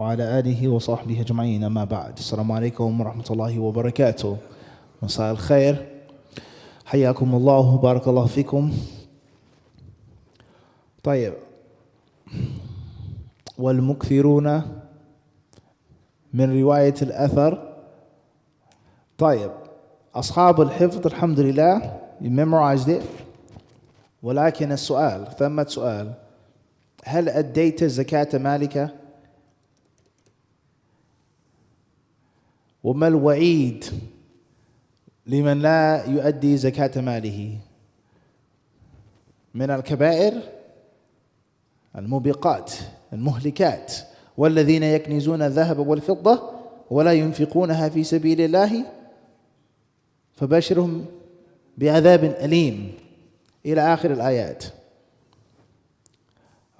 وعلى آله وصحبه أجمعين أما بعد السلام عليكم ورحمة الله وبركاته مساء الخير حياكم الله وبارك الله فيكم. طيب، والمكثرون من رواية الأثر. طيب، أصحاب الحفظ الحمد لله you memorized it. ولكن السؤال، ثمة سؤال: هل أديت زكاة مالك؟ وما الوعيد لمن لا يؤدي زكاة ماله؟ من الكبائر الموبقات المهلكات: والذين يكنزون الذهب والفضة ولا ينفقونها في سبيل الله فبشرهم بعذاب أليم إلى آخر الآيات.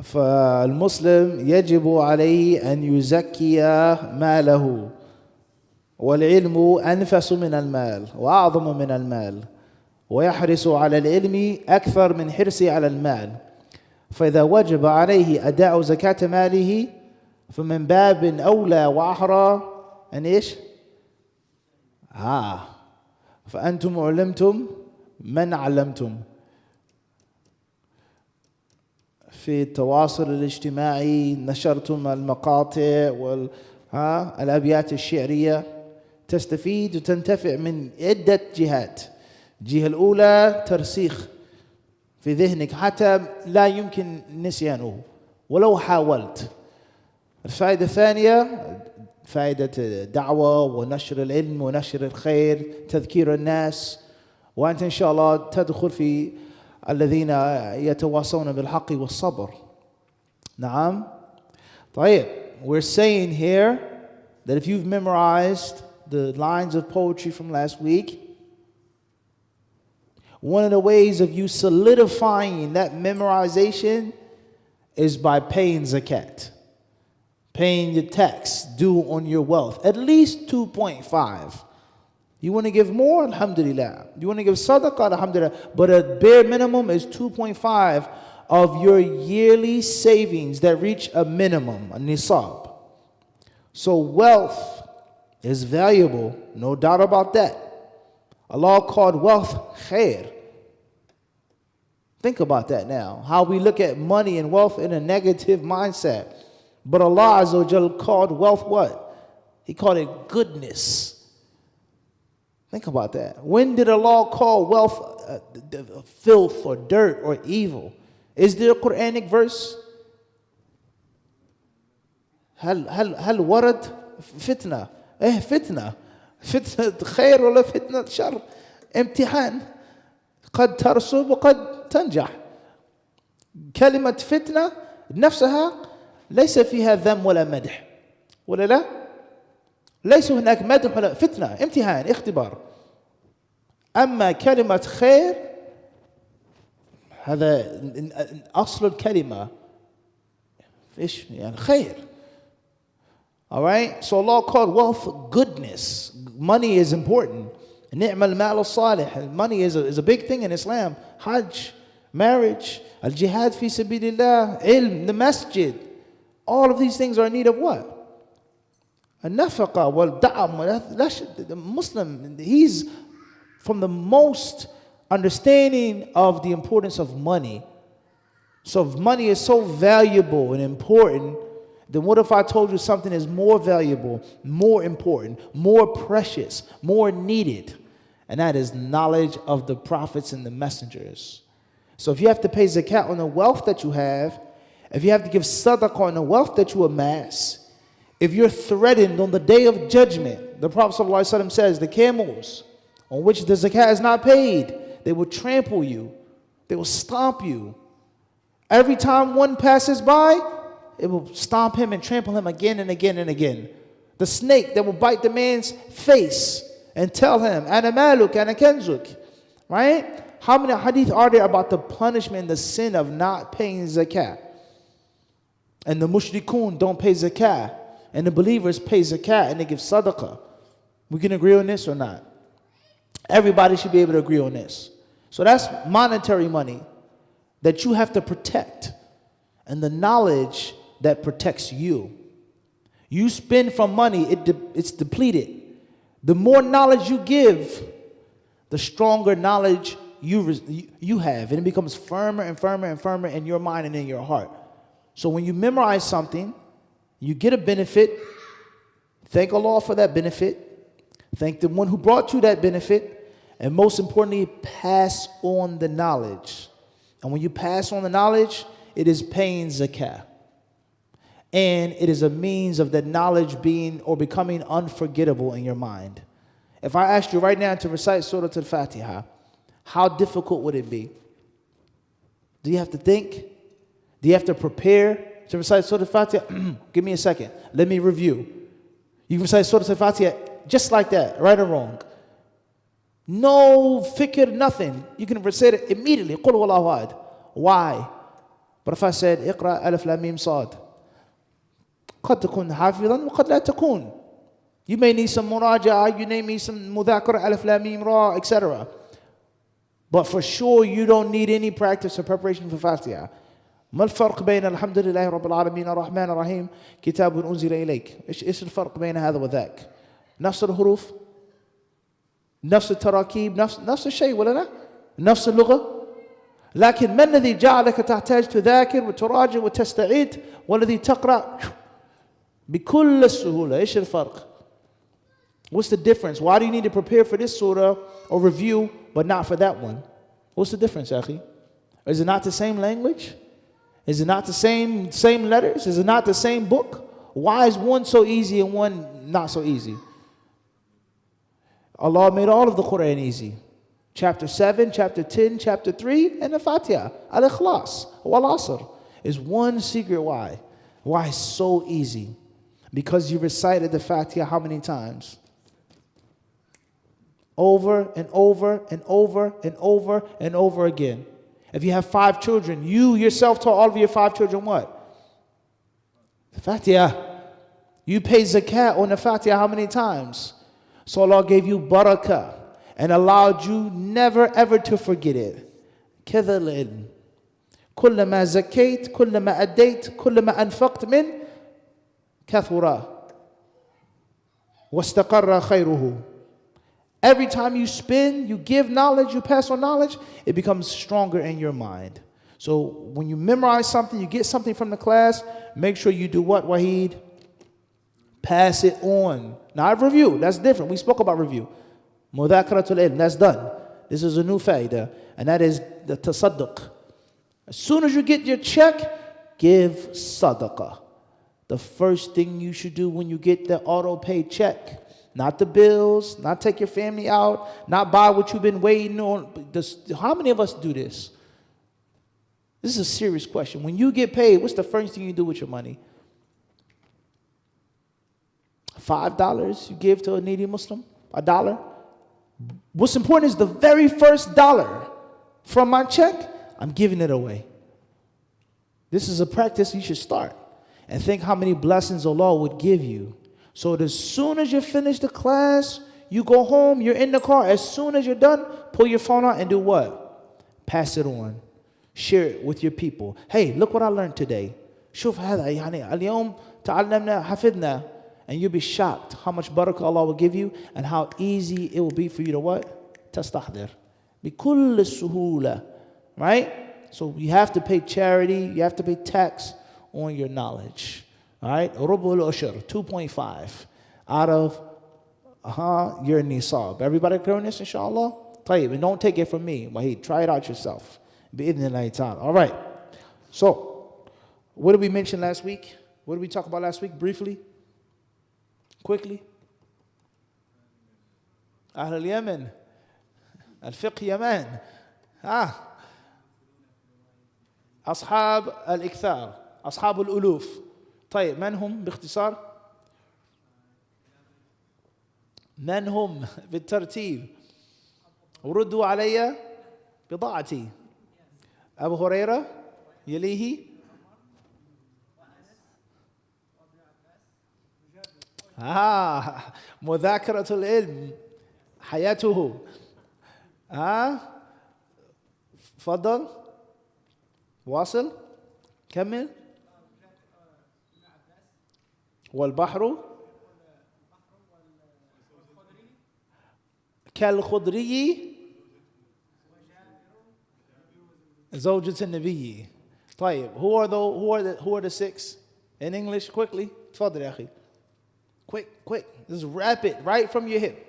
فالمسلم يجب عليه أن يزكي ماله، والعلم أنفس من المال وأعظم من المال، ويحرص على العلم أكثر من حرصه على المال. فإذا وجب عليه أداء زكاة ماله فمن باب أولى وأحرى أن إيش؟ فأنتم علمتم من علمتم. في التواصل الاجتماعي نشرتم المقاطع والأبيات الشعرية، تستفيد وتنتفع من عدة جهات. الجهة الأولى ترسيخ في ذهنك حتى لا يمكن نسيانه ولو حاولت. الفائدة الثانية فائدة الدعوة ونشر العلم ونشر الخير، تذكير الناس، وأنت إن شاء الله تدخل في الذين يتواصون بالحق والصبر. نعم. طيب، we're saying here that if you've memorized the lines of poetry from last week, one of the ways of you solidifying that memorization is by paying zakat, paying your tax due on your wealth, at least 2.5. You want to give more? Alhamdulillah. You want to give sadaqah? Alhamdulillah. But a bare minimum is 2.5 of your yearly savings that reach a minimum, a nisab. So wealth is valuable, no doubt about that. Allah called wealth khair. Think about that now, how we look at money and wealth in a negative mindset. But Allah Azza wa Jal called wealth what? He called it goodness. Think about that. When did Allah call wealth filth or dirt or evil? Is there a Quranic verse? هل ورد فتنة؟ فتنة خير ولا فتنة شر؟ امتحان، قد ترسب وقد تنجح. كلمة فتنة نفسها ليس فيها ذم ولا مدح، ولا لا؟ ليس هناك مدح ولا فتنة، امتحان، اختبار. أما كلمة خير هذا أصل الكلمة، إيش يعني خير. All right, so Allah called wealth goodness. Money is important. نعم المال الصالح. Money is a big thing in Islam. Hajj, marriage, al-jihad fi sabilillah, ilm, the masjid. All of these things are in need of what? النفقة والدعم. The Muslim, he's from the most understanding of the importance of money. So if money is so valuable and important, then what if I told you something is more valuable, more important, more precious, more needed? And that is knowledge of the prophets and the messengers. So if you have to pay zakat on the wealth that you have, if you have to give sadaqah on the wealth that you amass, if you're threatened on the day of judgment, the Prophet ﷺ says the camels on which the zakat is not paid, they will trample you, they will stomp you. Every time one passes by, it will stomp him and trample him again and again and again. The snake that will bite the man's face and tell him, Ana maluk, ana kanzuk. Right? How many hadith are there about the punishment and the sin of not paying zakat? And the mushrikun don't pay zakat, and the believers pay zakat and they give sadaqah. We can agree on this or not? Everybody should be able to agree on this. So that's monetary money that you have to protect, and the knowledge that protects you. You spend from money, it's depleted. The more knowledge you give, the stronger knowledge you have. And it becomes firmer and firmer and firmer in your mind and in your heart. So when you memorize something, you get a benefit. Thank Allah for that benefit. Thank the one who brought you that benefit. And most importantly, pass on the knowledge. And when you pass on the knowledge, it is paying zakah. And it is a means of the knowledge being or becoming unforgettable in your mind. If I asked you right now to recite Surah Al-Fatiha, how difficult would it be? Do you have to think? Do you have to prepare to recite Surah Al-Fatiha? Give me a second. Let me review. You can recite Surah Al-Fatiha just like that, right or wrong. No fikr, nothing. You can recite it immediately. Qul huwallahu ahad. Why? But if I said, Iqra alif lam mim sad, قد تكون حافظا وقد لا تكون. You may need some muraja'a, you may need some mudhakara, alif lam mim ra, etc. But for sure, you don't need any practice or preparation for Fatiha. ما الفرق بين الحمد لله رب العالمين الرحمن الرحيم كتاب أنزل إليك؟ إيش الفرق بين هذا وذاك؟ نفس الحروف، نفس التراكيب، نفس الشيء ولا لا؟ نفس اللغة. لكن ما الذي جعلك تحتاج تذاكر وتراجع وتستعيد والذي تقرأ بكل السهولة؟ إيش الفرق؟ What's the difference? Why do you need to prepare for this surah or review but not for that one? What's the difference, Akhi? Is it not the same language? Is it not the same letters? Is it not the same book? Why is one so easy and one not so easy? Allah made all of the Quran easy. Chapter 7, chapter 10, chapter 3, and the Fatiha. Al-Ikhlas, Wal-Asr. Is one secret why. Why it's so easy. Because you recited the Fatiha how many times? Over and over and over and over and over again. If you have 5 children, you yourself taught all of your 5 children what? The Fatiha. You pay zakat on the Fatiha how many times? So Allah gave you barakah and allowed you never ever to forget it. كذا العلم. كلما زكيت كلما أديت كلما أنفقت من كثرة واستقر خيره. Every time you spend, you give knowledge, you pass on knowledge, it becomes stronger in your mind. So when you memorize something, you get something from the class, make sure you do what, Waheed? Pass it on. Not review, that's different. We spoke about review. Mudhakaratul ilm, that's done. This is a new faida, and that is the tasadduq. As soon as you get your check, give sadaqah. The first thing you should do when you get the auto-pay check. Not the bills, not take your family out, not buy what you've been waiting on. How many of us do this? This is a serious question. When you get paid, what's the first thing you do with your money? $5 you give to a needy Muslim? $1? What's important is the very first dollar from my check, I'm giving it away. This is a practice you should start. And think how many blessings Allah would give you. So as soon as you finish the class, you go home, you're in the car. As soon as you're done, pull your phone out and do what? Pass it on. Share it with your people. Hey, look what I learned today. شوف هذا يعني اليوم تعلمنا حفظنا. And you'll be shocked how much barakah Allah will give you and how easy it will be for you to what? تستحضر. بكل السهولة. Right? So you have to pay charity, you have to pay tax on your knowledge. All right, Rubul Ushur, 2.5 out of your nisab. Everybody clear this, inshallah? طيب, and don't take it from me. Waheed, try it out yourself. Bi'idhnillahi ta'ala. All right. So, what did we mention last week? What did we talk about last week? Briefly? Quickly? Ahl al-Yaman. Al-Fiqh Yaman. أصحاب الإكثار. أصحاب الألوف. طيب من هم باختصار؟ من هم بالترتيب؟ وردوا علي بضاعتي. أبو هريرة يليه مذاكرة العلم حياته. فضل واصل كمل. والبحر كالخضري زوجة النبي. طيب, who are the six? In English, quickly. تفضل يا أخي. Quick. Just wrap it right from your hip.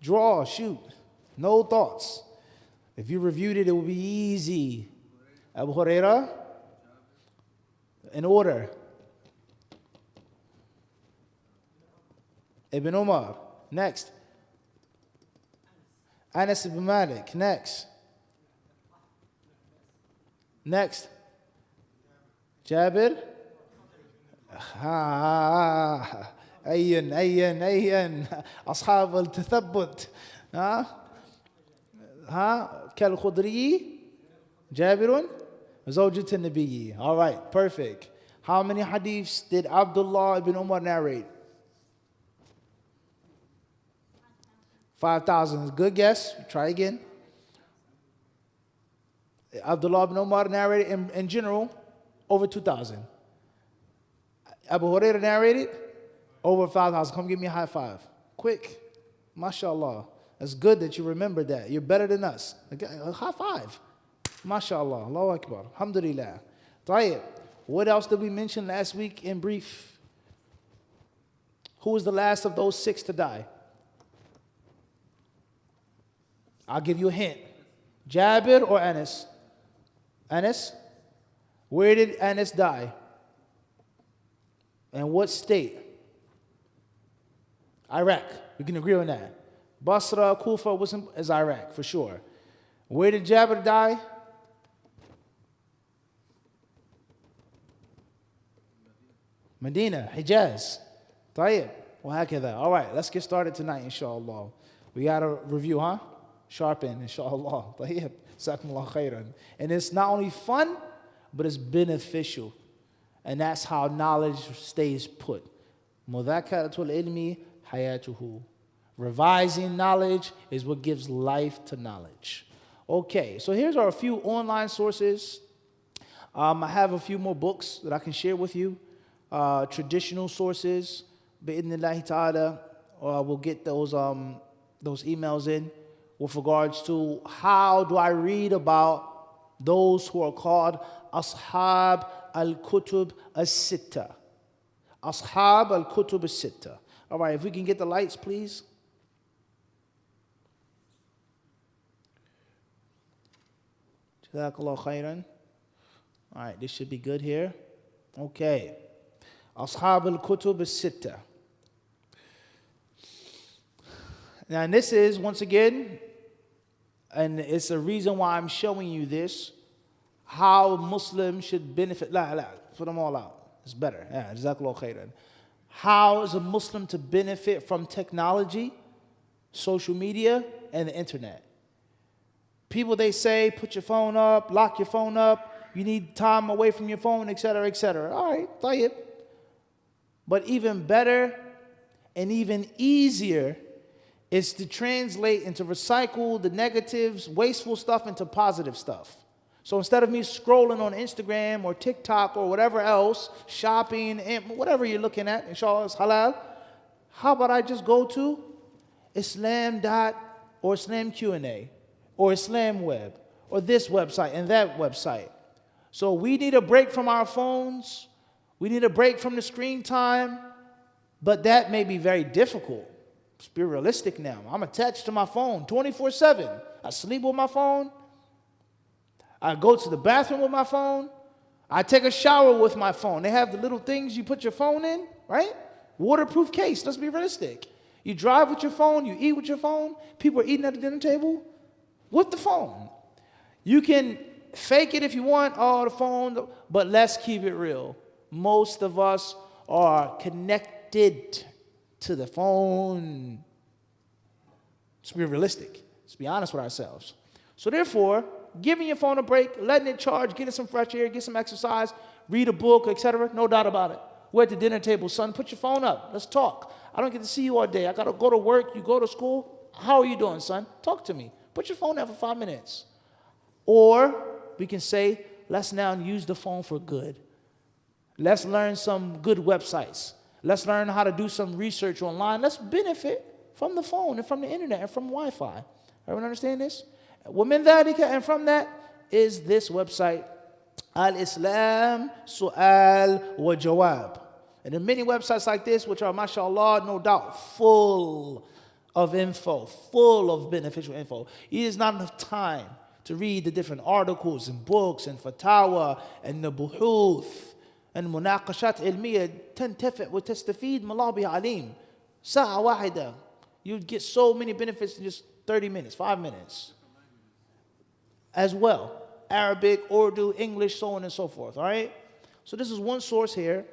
Draw, shoot. No thoughts. If you reviewed it, it would be easy. Abu Huraira. In order. Ibn Umar. Next. Anas ibn Malik. Next. Jabir. أين أصحاب التثبت. كالخضري جابر زوجة النبي. All right, perfect. How many hadiths did Abdullah ibn Umar narrate? 5,000. Good guess. Try again. Abdullah ibn Umar narrated in general over 2,000. Abu Hurairah narrated over 5,000. Come give me a high five. Quick. MashaAllah. It's good that you remembered that. You're better than us. A high five. MashaAllah. Allahu Akbar. Alhamdulillah. Tayyib. What else did we mention last week in brief? Who was the last of those six to die? I'll give you a hint. Jabir or Anas? Anas? Where did Anas die? And what state? Iraq. We can agree on that. Basra, Kufa is Iraq for sure. Where did Jabir die? Medina, Hijaz. Tayyib. وهكذا. All right, let's get started tonight, inshallah. We got a review, huh? Sharpen, inshallah. Tayyib. Jazakumullah khairan. And it's not only fun, but it's beneficial. And that's how knowledge stays put. Mudhakaratul ilmi hayatuhu. Revising knowledge is what gives life to knowledge. Okay, so here's our few online sources. I have a few more books that I can share with you. Traditional sources. Bi'idhnillahi ta'ala. We'll get those emails in with regards to how do I read about those who are called Ashab al-Kutub as-Sitta. Ashab al-Kutub as-Sitta. All right, if we can get the lights, please. Jazakallah khairan. All right, this should be good here. Okay. Ashab al-Kutub as-Sitta. Now, and this is, once again, and it's a reason why I'm showing you this, how Muslims should benefit. Put them all out. It's better. Yeah, Jazakallah khairan. How is a Muslim to benefit from technology, social media, and the internet? People, they say, put your phone up, lock your phone up, you need time away from your phone, etc., etc. All right, tayyib. But even better and even easier is to translate and to recycle the negatives, wasteful stuff into positive stuff. So instead of me scrolling on Instagram or TikTok or whatever else, shopping, and whatever you're looking at, inshallah it's halal, how about I just go to Islam or Islam Q&A or Islam Web or this website and that website. So we need a break from our phones. We need a break from the screen time. But that may be very difficult. Let's be realistic now. I'm attached to my phone 24/7. I sleep with my phone. I go to the bathroom with my phone. I take a shower with my phone. They have the little things you put your phone in, right? Waterproof case. Let's be realistic. You drive with your phone. You eat with your phone. People are eating at the dinner table with the phone. You can fake it if you want. Oh, the phone. But let's keep it real. Most of us are connected to the phone. Let's be realistic. Let's be honest with ourselves. So therefore, giving your phone a break, letting it charge, getting some fresh air, get some exercise, read a book, etc. No doubt about it. We're at the dinner table, son. Put your phone up. Let's talk. I don't get to see you all day. I got to go to work. You go to school. How are you doing, son? Talk to me. Put your phone down for 5 minutes. Or we can say, let's now use the phone for good. Let's learn some good websites. Let's learn how to do some research online. Let's benefit from the phone and from the internet and from Wi-Fi. Everyone understand this? وَمِن ذَلِكَ, and from that is this website, Al-Islam Su'al wa Jawab. And there are many websites like this which are, mashallah, no doubt, full of info, full of beneficial info. It is not enough time to read the different articles and books and fatawa and the buhuth and munaqashat ilmiya. تنتفع وتستفيد من الله بها عليم. ساعة واحدة. You'd get so many benefits in just 30 minutes, 5 minutes. As well. Arabic, Urdu, English, so on and so forth. All right? So this is one source here.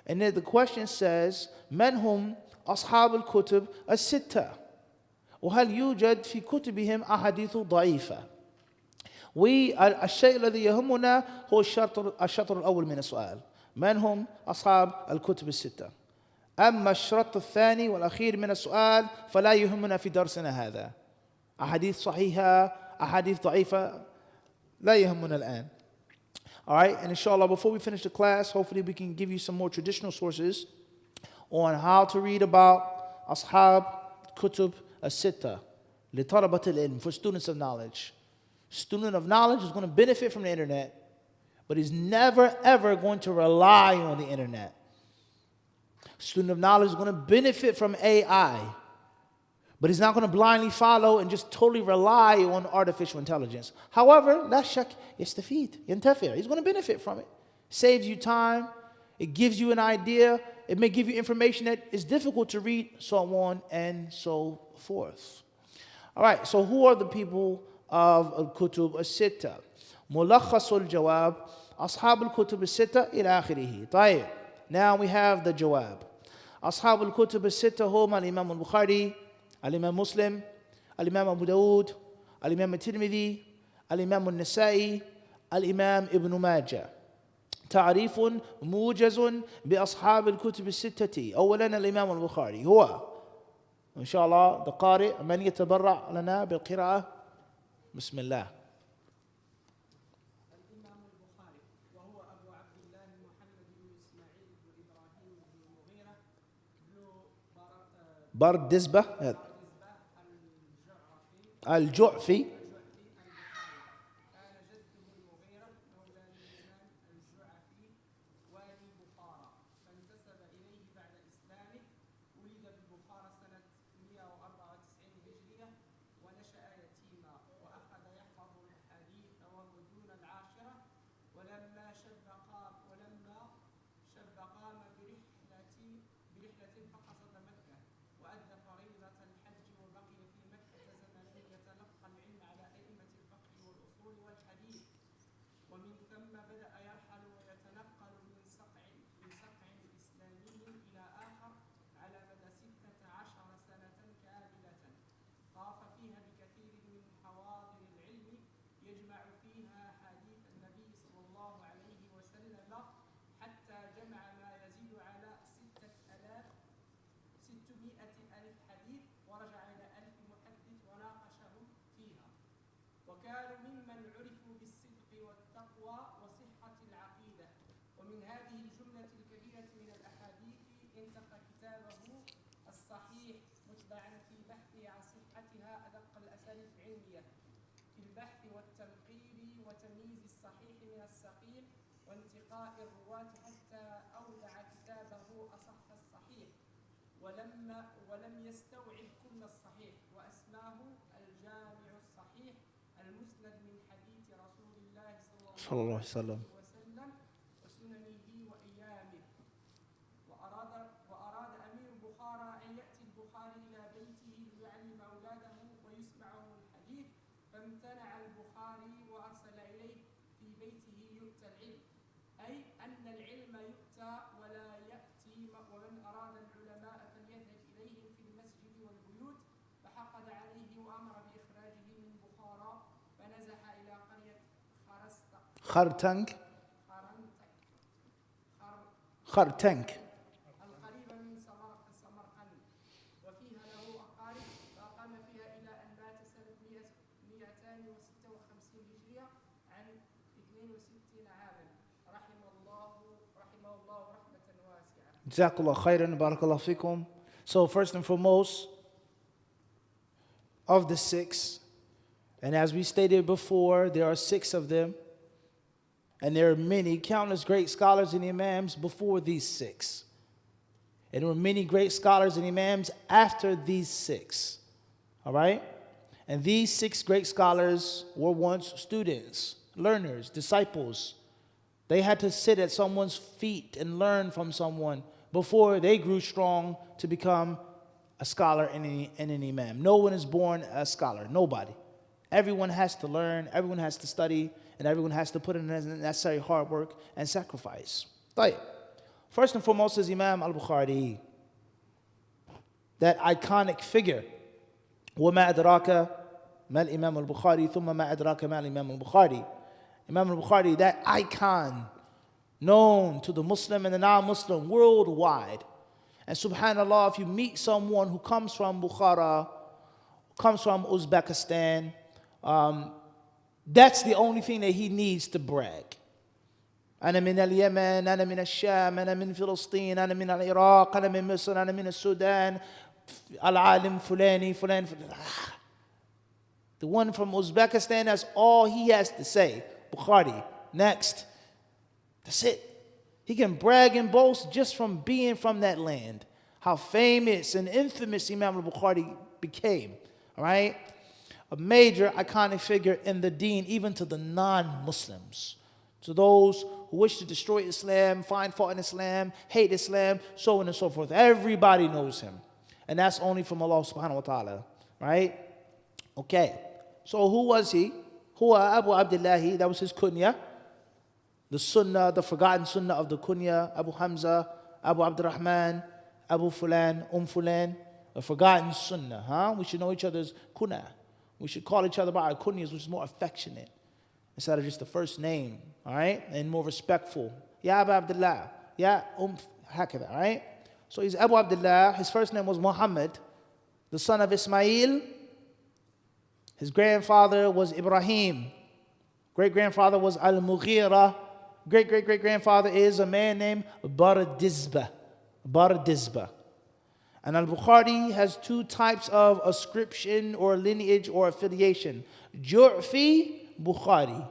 And then the question says, من هم أصحاب الكتب الستة؟ وهل يوجد في كتبهم أحاديث ضعيفة؟ والشيء الذي يهمنا هو الشطر الأول من السؤال. من هم أصحاب الكتب الستة؟ أما الشرط الثاني والأخير من السؤال فلا يهمنا في درسنا هذا. أحاديث صحيحة، أحاديث ضعيفة، لا يهمنا الآن. All right, and inshallah, before we finish the class, hopefully we can give you some more traditional sources on how to read about Ashab Kutub As-Sitta, لطلبة العلم, for students of knowledge. Student of knowledge is going to benefit from the internet, but he's never ever going to rely on the internet. Student of knowledge is going to benefit from AI, but he's not going to blindly follow and just totally rely on artificial intelligence. However, لا شك يستفيد ينتفع. He's going to benefit from it. Saves you time. It gives you an idea. It may give you information that is difficult to read, so on and so forth. All right, so who are the people of Al-Kutub As-Sitta? ملخص الجواب أصحاب الكتب الستة إلى آخره. طيب, now we have the jawab. أصحاب الكتب الستة هم الإمام البخاري, الإمام مسلم, الإمام أبو داود, الإمام الترمذي, الإمام النسائي, الإمام ابن ماجه. تعريف موجز بأصحاب الكتب الستة. أولا الإمام البخاري هو إن شاء الله القارئ من يتبرع لنا بالقراءة. بسم الله. الإمام البخاري وهو أبو عبد الله محمد بن إسماعيل بن إبراهيم بن المغيرة بن بردزبة الجعفي. كان جده المغيرة مولى الإمام الجعفي والي بخارى، فانتسب إليه بعد إسلامه. ولد ببخارى سنة 194 هجرية، ونشأ يتيما، وأخذ يحفظ الحديث وهو دون العاشرة. ولما شب قام برحلة فقصد مكة، وأدى فريضة الحج، وبقي في مكة زمنا يتلقى العلم على أئمة الفقه والأصول والحديث. ومن ثم بدأ يرحل ويتنقل من صقع إسلامي إلى آخر على مدى 16 سنة كاملة. طاف فيها بكثير من حواضر العلم، يجمع فيها حديث النبي صلى الله عليه وسلم، حتى جمع ما يزيد على 600,000 حديث، ورجع إلى 1000 محدث وناقشهم فيها. وكانوا ممن عرفوا بالصدق والتقوى وصحة العقيدة. ومن هذه الجملة الكبيرة من الأحاديث انتقى كتابه الصحيح متبعا في بحثه عن صحتها أدق الأساليب العلمية، في البحث والتنقيب وتمييز الصحيح من السقيم وانتقاء الرواة، حتى أودع كتابه أصح الصحيح، ولم يستوعب كل الصحيح، وأسماه الجامع الصحيح المسند من حديث رسول الله صلى الله عليه وسلم وسننه وأيامه. وأراد أمير بخارى أن يأتي البخاري إلى بيته ليعلم أولاده ويسمعهم الحديث، فامتنع البخاري وأرسل إليه في بيته يؤتى العلم، أي أن العلم يؤتى ولا يأتي، ومن أراد العلماء فليذهب إليهم في المسجد والبيوت. فحقد عليه وأمر بإخراجه من بخارى، فنزح إلى قرية خرتنك القريبة من سمرقند، وفيها له أقارب، فأقام فيها إلى أن مات سنة 256 هجرية عن 62 عاما، رحمه الله رحمة واسعة. Jazakallah khairan, barakallah fikum. So first and foremost, of the six, and as we stated before, there are six of them, and there are many, countless great scholars and imams before these six. And there were many great scholars and imams after these six. All right? And these six great scholars were once students, learners, disciples. They had to sit at someone's feet and learn from someone before they grew strong to become a scholar and an imam. No one is born a scholar, nobody. Everyone has to learn, everyone has to study, and everyone has to put in the necessary hard work and sacrifice. طيب. First and foremost is Imam al-Bukhari, that iconic figure. وَمَا أَدْرَاكَ مَا الْإِمَامُ الْبُخَارِي ثُمَّ مَا أَدْرَاكَ مَا الْإِمَامُ الْبُخَارِي. Imam al-Bukhari, that icon known to the Muslim and the non-Muslim worldwide. And subhanAllah, if you meet someone who comes from Bukhara, comes from Uzbekistan, that's the only thing that he needs to brag. أنا من اليمن، أنا من الشام، أنا من فلسطين، أنا من العراق، أنا من مصر، أنا من السودان، العالم فلاني فلان. The one from Uzbekistan, that's all he has to say. Bukhari, next. That's it. He can brag and boast just from being from that land. How famous and infamous Imam al-Bukhari became. All right? A major iconic figure in the deen, even to the non-Muslims. To those who wish to destroy Islam, find fault in Islam, hate Islam, so on and so forth. Everybody knows him. And that's only from Allah subhanahu wa ta'ala. Right? Okay. So who was he? Huwa Abu Abdillahi, that was his kunya. The sunnah, the forgotten sunnah of the kunya, Abu Hamza, Abu Abdurrahman, Abu Fulan, Fulan, a forgotten sunnah, huh? We should know each other's kunya. We should call each other by our kunyas, which is more affectionate, instead of just the first name, all right? And more respectful. Ya Abu Abdullah, Ya Hakada, all right? So he's Abu Abdullah, his first name was Muhammad, the son of Ismail. His grandfather was Ibrahim. Great-grandfather was Al-Mughira. Great-great-great-grandfather is a man named Baradizbah. And al-Bukhari has two types of ascription or lineage or affiliation. Ju'fi, Bukhari.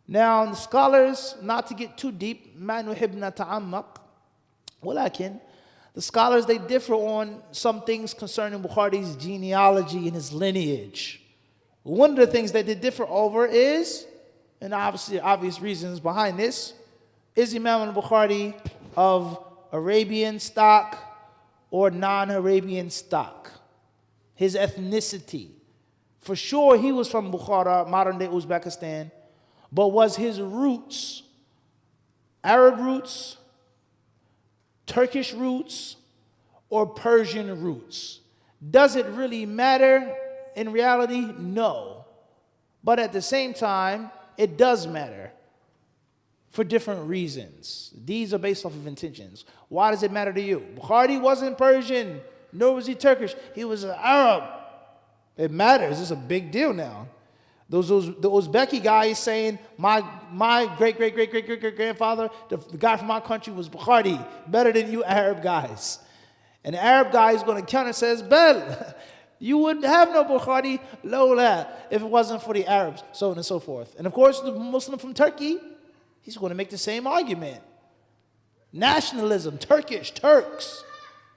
Now, the scholars, not to get too deep, ما نحب نتعمق, ولكن the scholars, they differ on some things concerning Bukhari's genealogy and his lineage. One of the things that they differ over is, and obviously obvious reasons behind this, is Imam al-Bukhari of Arabian stock or non-Arabian stock? His ethnicity. For sure he was from Bukhara, modern-day Uzbekistan, but was his roots Arab roots, Turkish roots, or Persian roots? Does it really matter? In reality, no. But at the same time, it does matter for different reasons. These are based off of intentions. Why does it matter to you? Bukhari wasn't Persian, nor was he Turkish. He was an Arab. It matters. It's a big deal now. The Uzbeki guy is saying, my great-great-great-great-great-grandfather, the guy from my country was Bukhari, better than you Arab guys. And the Arab guy is going to counter and says, Bel, you wouldn't have no Bukhari, lola, if it wasn't for the Arabs, so on and so forth. And of course, the Muslim from Turkey, he's going to make the same argument. Nationalism, Turkish, Turks,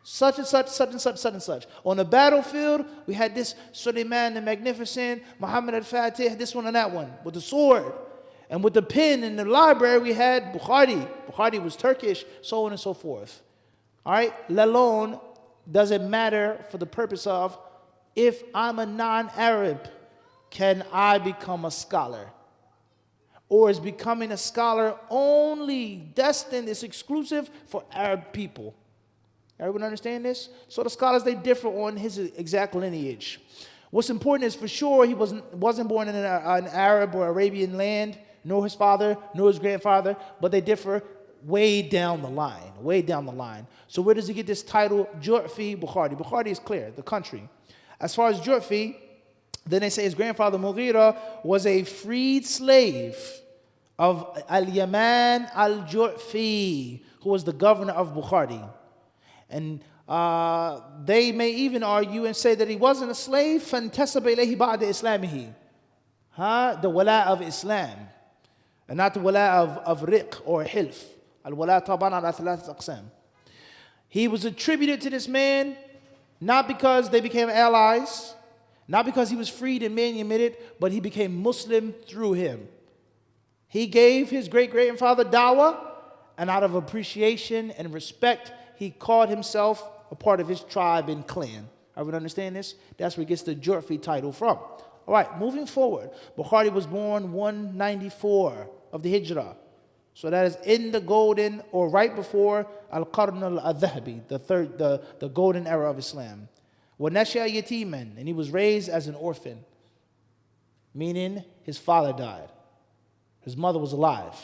such and such, such and such, such and such. On the battlefield, we had this Suleiman the Magnificent, Muhammad al-Fatih, this one and that one, with the sword. And with the pen in the library, we had Bukhari. Bukhari was Turkish, so on and so forth. All right, let alone, does it matter for the purpose of, if I'm a non-Arab, can I become a scholar? Or is becoming a scholar only destined, is exclusive for Arab people? Everyone understand this? So the scholars, they differ on his exact lineage. What's important is for sure he wasn't born in an Arab or Arabian land, nor his father, nor his grandfather, but they differ way down the line, way down the line. So where does he get this title, Ju'fi Bukhari? Bukhari is clear, the country. As far as Ju'fi, then they say his grandfather Mughira was a freed slave of Al-Yaman al-Ju'fi, who was the governor of Bukhari. And they may even argue and say that he wasn't a slave. فَانْتَسَبَ إِلَيْهِ بَعْدَ إِسْلَامِهِ. The wala of Islam. And not the wala of riq or hilf. Al-wala taban ala thalath aqsam. He was attributed to this man not because they became allies, not because he was freed and manumitted, but he became Muslim through him. He gave his great-grandfather dawah, and out of appreciation and respect, he called himself a part of his tribe and clan. Everyone understand this? That's where he gets the Jurfi title from. All right, moving forward. Bukhari was born 194 of the Hijrah. So that is in the golden, or right before Al-Qarn al-Dhahabi, the golden era of Islam. وَنَشَأَ يَتِيمًا, and he was raised as an orphan, meaning his father died. His mother was alive.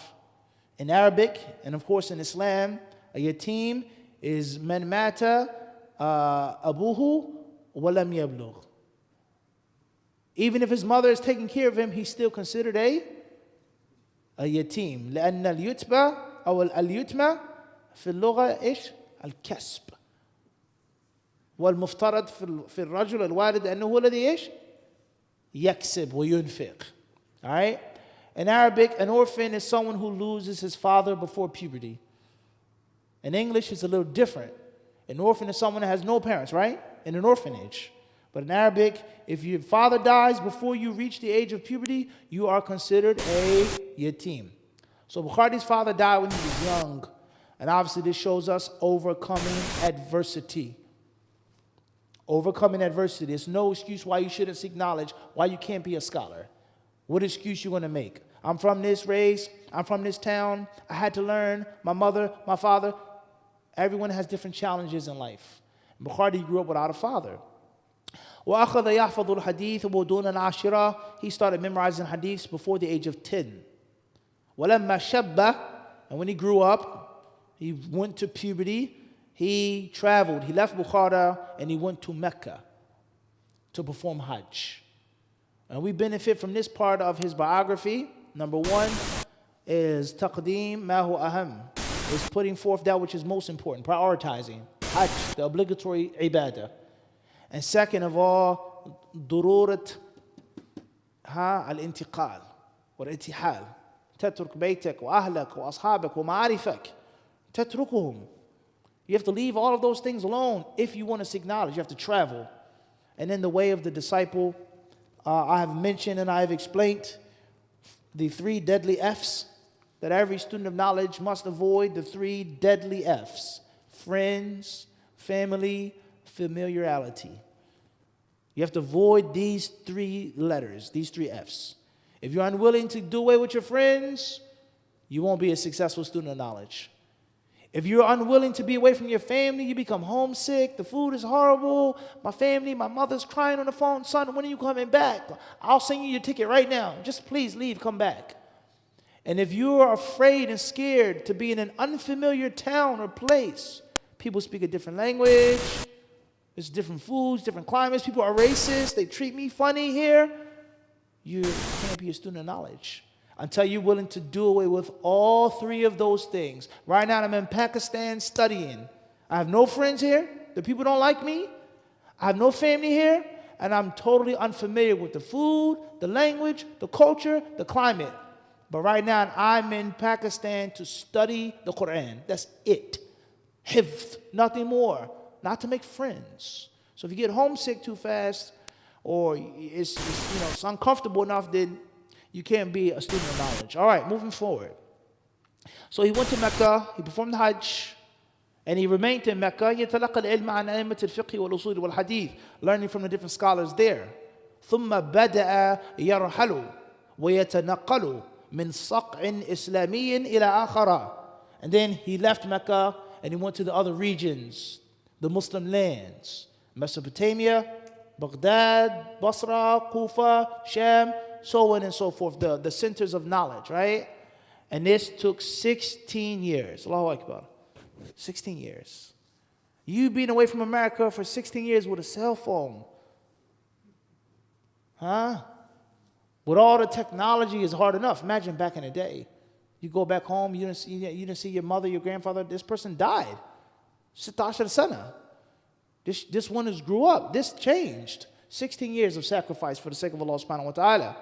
In Arabic, and of course in Islam, a yatim is man mata abuhu wa lam yablugh. Even if his mother is taking care of him, he's still considered a yatim. لأن اليتبع أو اليتمة في اللغة إيش؟ الكسب. والمفترض في الرجل الوالد أنه هو الذي إيش؟ يكسب وينفق. All right? In Arabic, an orphan is someone who loses his father before puberty. In English, it's a little different. An orphan is someone that has no parents, right? In an orphanage. But in Arabic, if your father dies before you reach the age of puberty, you are considered a yatim. So Bukhari's father died when he was young. And obviously this shows us overcoming adversity. Overcoming adversity. There's no excuse why you shouldn't seek knowledge, why you can't be a scholar. What excuse you going to make? I'm from this race. I'm from this town. I had to learn. My mother, my father. Everyone has different challenges in life. Bukhari grew up without a father. وَأَخَذَ يَحْفَظُ الْحَدِيث وَدُونَ الْعَاشِرَةِ. He started memorizing hadiths before the age of 10. وَلَمَّا شَبَّ. And when he grew up, he went to puberty. He traveled. He left Bukhara and he went to Mecca to perform Hajj. And we benefit from this part of his biography. Number one is taqdeem ma hu aham, is putting forth that which is most important, prioritizing Hajj, the obligatory ibadah. And second of all, dururat al-intiqal wal-intihal. تترك بيتك وأهلك وأصحابك ومعارفك تتركهم. You have to leave all of those things alone if you want to seek knowledge. You have to travel. And in the way of the disciple, I have mentioned and I have explained the 3 deadly F's that every student of knowledge must avoid. The 3 deadly F's: friends, family, familiarity. You have to avoid these 3 letters, these 3 F's. If you're unwilling to do away with your friends, you won't be a successful student of knowledge. If you're unwilling to be away from your family, you become homesick, the food is horrible, my family, my mother's crying on the phone, son, when are you coming back? I'll send you your ticket right now. Just please leave, come back. And if you are afraid and scared to be in an unfamiliar town or place, people speak a different language, there's different foods, different climates, people are racist, they treat me funny here, you can't be a student of knowledge until you're willing to do away with all 3 of those things. Right now, I'm in Pakistan studying. I have no friends here. The people don't like me. I have no family here. And I'm totally unfamiliar with the food, the language, the culture, the climate. But right now, I'm in Pakistan to study the Quran. That's it. Hifz, nothing more. Not to make friends. So if you get homesick too fast, or it's uncomfortable enough, then you can't be a student of knowledge. All right, moving forward. So he went to Mecca, he performed Hajj, and he remained in Mecca. يتلقى العلم عن أئمة الفقه والأصول والحديث, learning from the different scholars there. ثم بدأ يرحل ويتنقل من صقع إسلامي إلى آخر. And then he left Mecca and he went to the other regions, the Muslim lands, Mesopotamia, Baghdad, Basra, Kufa, Sham, so on and so forth, the centers of knowledge, right? And this took 16 years. Allahu Akbar. 16 years. You being away from America for 16 years with a cell phone. Huh? With all the technology is hard enough. Imagine back in the day. You go back home, you didn't see your mother, your grandfather. This person died. 16 sana. This one has grew up. This changed. 16 years of sacrifice for the sake of Allah subhanahu wa ta'ala.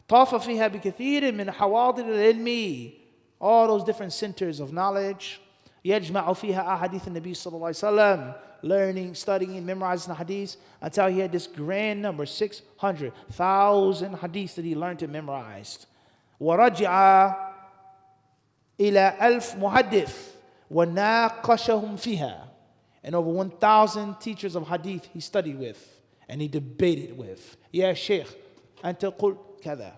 طاف فيها بكثير من حواضر العلم. All those different centers of knowledge. يجمع فيها أحاديث النبي صلى الله عليه وسلم. Learning, studying, memorizing the hadiths until he had this grand number, 600,000 hadiths that he learned and memorized. ورجع إلى 1000 محدث وناقشهم فيها. And over 1,000 teachers of hadith he studied with and he debated with. يا شيخ أنت قلت كذا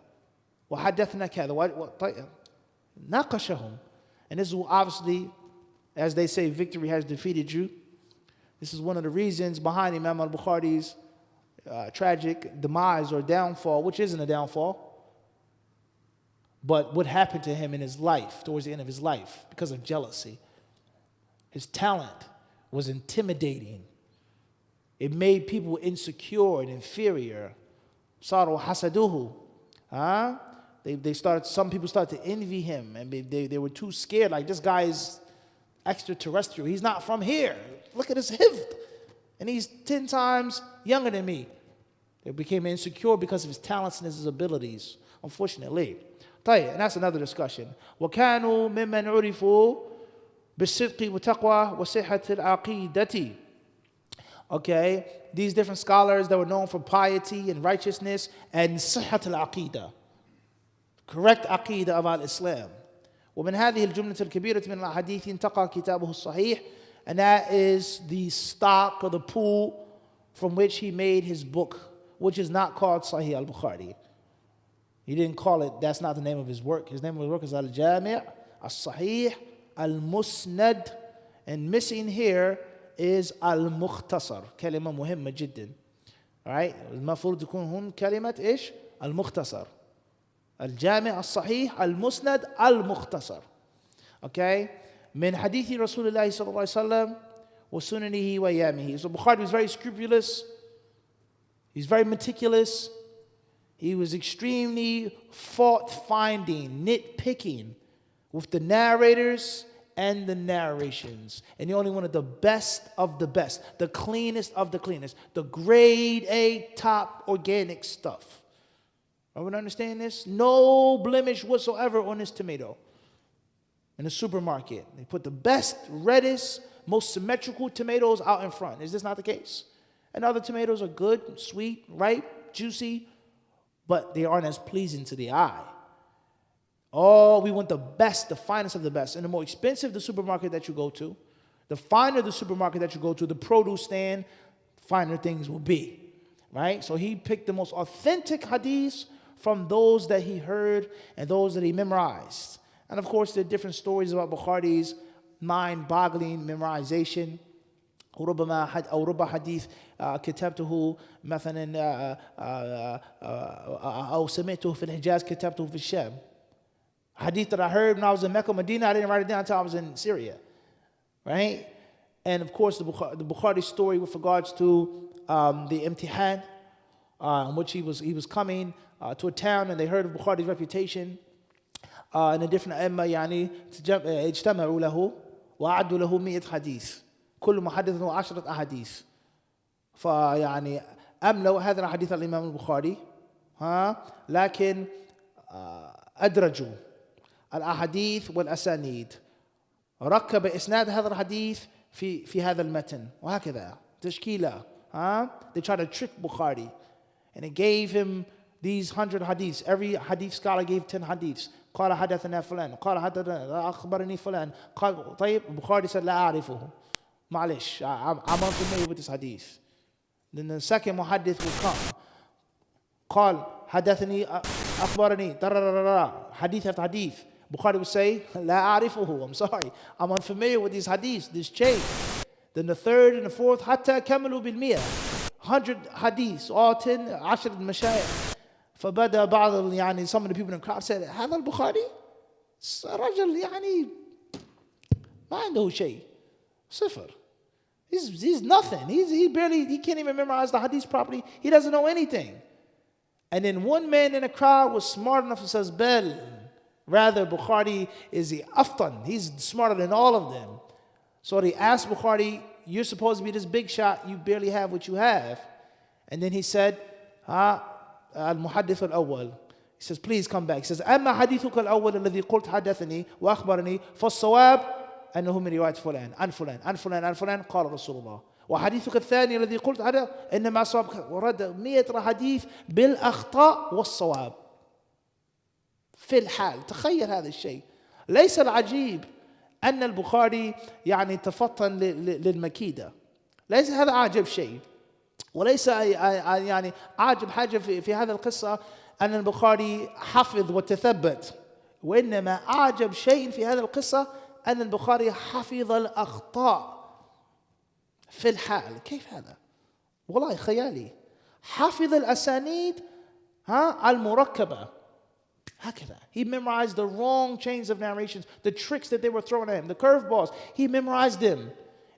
وحدثنا كذا. ناقشهم. And this is obviously, as they say, victory has defeated you. This is one of the reasons behind Imam al-Bukhari's tragic demise or downfall, which isn't a downfall, but what happened to him in his life, towards the end of his life, because of jealousy. His talent was intimidating. It made people insecure and inferior. Saru hasaduhu. Some people started to envy him, and they were too scared, like, this guy is extraterrestrial. He's not from here. Look at his hifd. And he's 10 times younger than me. They became insecure because of his talents and his abilities, unfortunately. And that's another discussion. وَكَانُوا مِمَّنْ عُرِفُوا بِالصِّدْقِ وَتَقْوَى وَصِحَّةِ الْعَقِيدَةِ. Okay, these different scholars that were known for piety and righteousness and صِحَّةِ الْعَقِيدَةِ, correct aqidah of al-Islam. ومن هذه الجملة الكبيرة من الأحاديث انتقى كتابه الصحيح, and that is the stock or the pool from which he made his book, which is not called Sahih al-Bukhari. He didn't call it, that's not the name of his work. His name of his work is Al-Jami' Al-Sahih Al-Musnad, and missing here is Al-Mukhtasar. كلمة مهمة جدا. Alright, المفروض تكون هون كلمة إيش؟ المختصر. الجامع الصحيح المسند المختصر. Okay, من حديث رسول الله صلى الله عليه وسلم وسننه وأيامه. So Bukhari was very scrupulous. He's very meticulous. He was extremely fault-finding, nitpicking with the narrators and the narrations. And he only wanted the best of the best, the cleanest of the cleanest, the grade A top organic stuff. Everyone understand this? No blemish whatsoever on this tomato. In the supermarket, they put the best, reddest, most symmetrical tomatoes out in front. Is this not the case? And other tomatoes are good, sweet, ripe, juicy, but they aren't as pleasing to the eye. Oh, we want the best, the finest of the best. And the more expensive the supermarket that you go to, the finer the supermarket that you go to, the produce stand, finer things will be. Right? So he picked the most authentic hadiths from those that he heard and those that he memorized. And of course, there are different stories about Bukhari's mind-boggling memorization. أو ربما حديث كتبته مثلا أو سمعته في الحجاز كتبته في الشام. Hadith that I heard when I was in Mecca, Medina, I didn't write it down until I was in Syria. Right? And of course, the Bukhari story with regards to the imtihan, in which he was coming to a town and they heard of Bukhari's reputation. And the different أئمة يعني اجتمعوا له وأعدوا له 100 حديث. كل محدث 10 أحاديث. فيعني أملوا هذا الحديث الإمام البخاري لكن أدرجوا الأحاديث والأسانيد. ركب إسناد هذا الحديث في هذا المتن وهكذا تشكيلة. They tried to trick Bukhari, and it gave him these 100 hadiths. Every hadith scholar gave 10 hadiths. قال حدثنا فلان قال حدثنا أخبرني فلان قال طيب Bukhari said لا أعرفه. معلش, I'm unfamiliar with this hadith. Then the second muhaddith will come. قال حدثني أخبرني hadith after hadith. Bukhari would say لا أعرفه. I'm sorry, I'm unfamiliar with these hadiths, this chain. Then the third and the fourth حتى كملوا بالمئة. 100 hadiths, all 10 10 مشايخ. فبدأ بعض يعني some of the people in the crowd said هذا البخاري رجل يعني ما عنده شيء صفر. He's nothing. He can't even memorize the hadith properly. He doesn't know anything. And then one man in the crowd was smart enough and says, Bel, Rather, Bukhari is the aftan. He's smarter than all of them. So he asked Bukhari, you're supposed to be this big shot, you barely have what you have. And then he said, al-muhaddith al-awwal. He says, please come back. He says, أما حديثك الأول الذي قلت حدثني وأخبرني فالصواب أنه من رواية فلان عن فلان عن فلان عن فلان قال رسول الله. وحديثك الثاني الذي قلت هذا إنما صواب. ورد 100 حديث بالأخطاء والصواب في الحال. تخيل هذا الشيء. ليس العجيب أن البخاري يعني تفطن للمكيدة. ليس هذا عاجب شيء. وليس يعني عاجب حاجة في هذه القصة أن البخاري حفظ وتثبت. وإنما أعجب شيء في هذه القصة أن البخاري حفظ الأخطاء في الحال. كيف هذا؟ والله خيالي. حفظ الأسانيد المركبة. هكذا. He memorized the wrong chains of narrations, the tricks that they were throwing at him, the curveballs. He memorized them.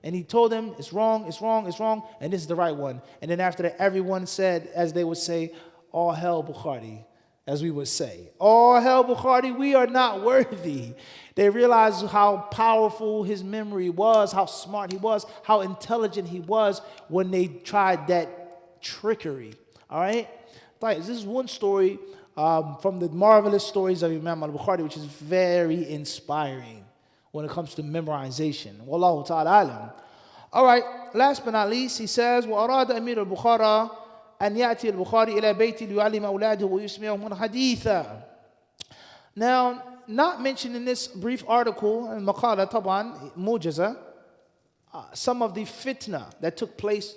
And he told them, it's wrong, it's wrong, it's wrong, and this is the right one. And then after that, everyone said, as they would say, all hell Bukhari, as we would say. All hell Bukhari, we are not worthy. They realized how powerful his memory was, how smart he was, how intelligent he was when they tried that trickery. All right? This is one story from the marvelous stories of Imam al-Bukhari, which is very inspiring when it comes to memorization. Wallahu ta'ala alam. All right, last but not least, he says, وَأَرَادَ أَمِيرُ الْبُخَارَى أَنْ يَأْتِي الْبُخَارِ إِلَى بَيْتِ لِيُعَلِّمَ أَوْلَادَهُ وَيُسْمِعُهُمُ الْحَدِيثَ. Now, not mentioned in this brief article, المقالة طبعا موجزة, some of the fitna that took place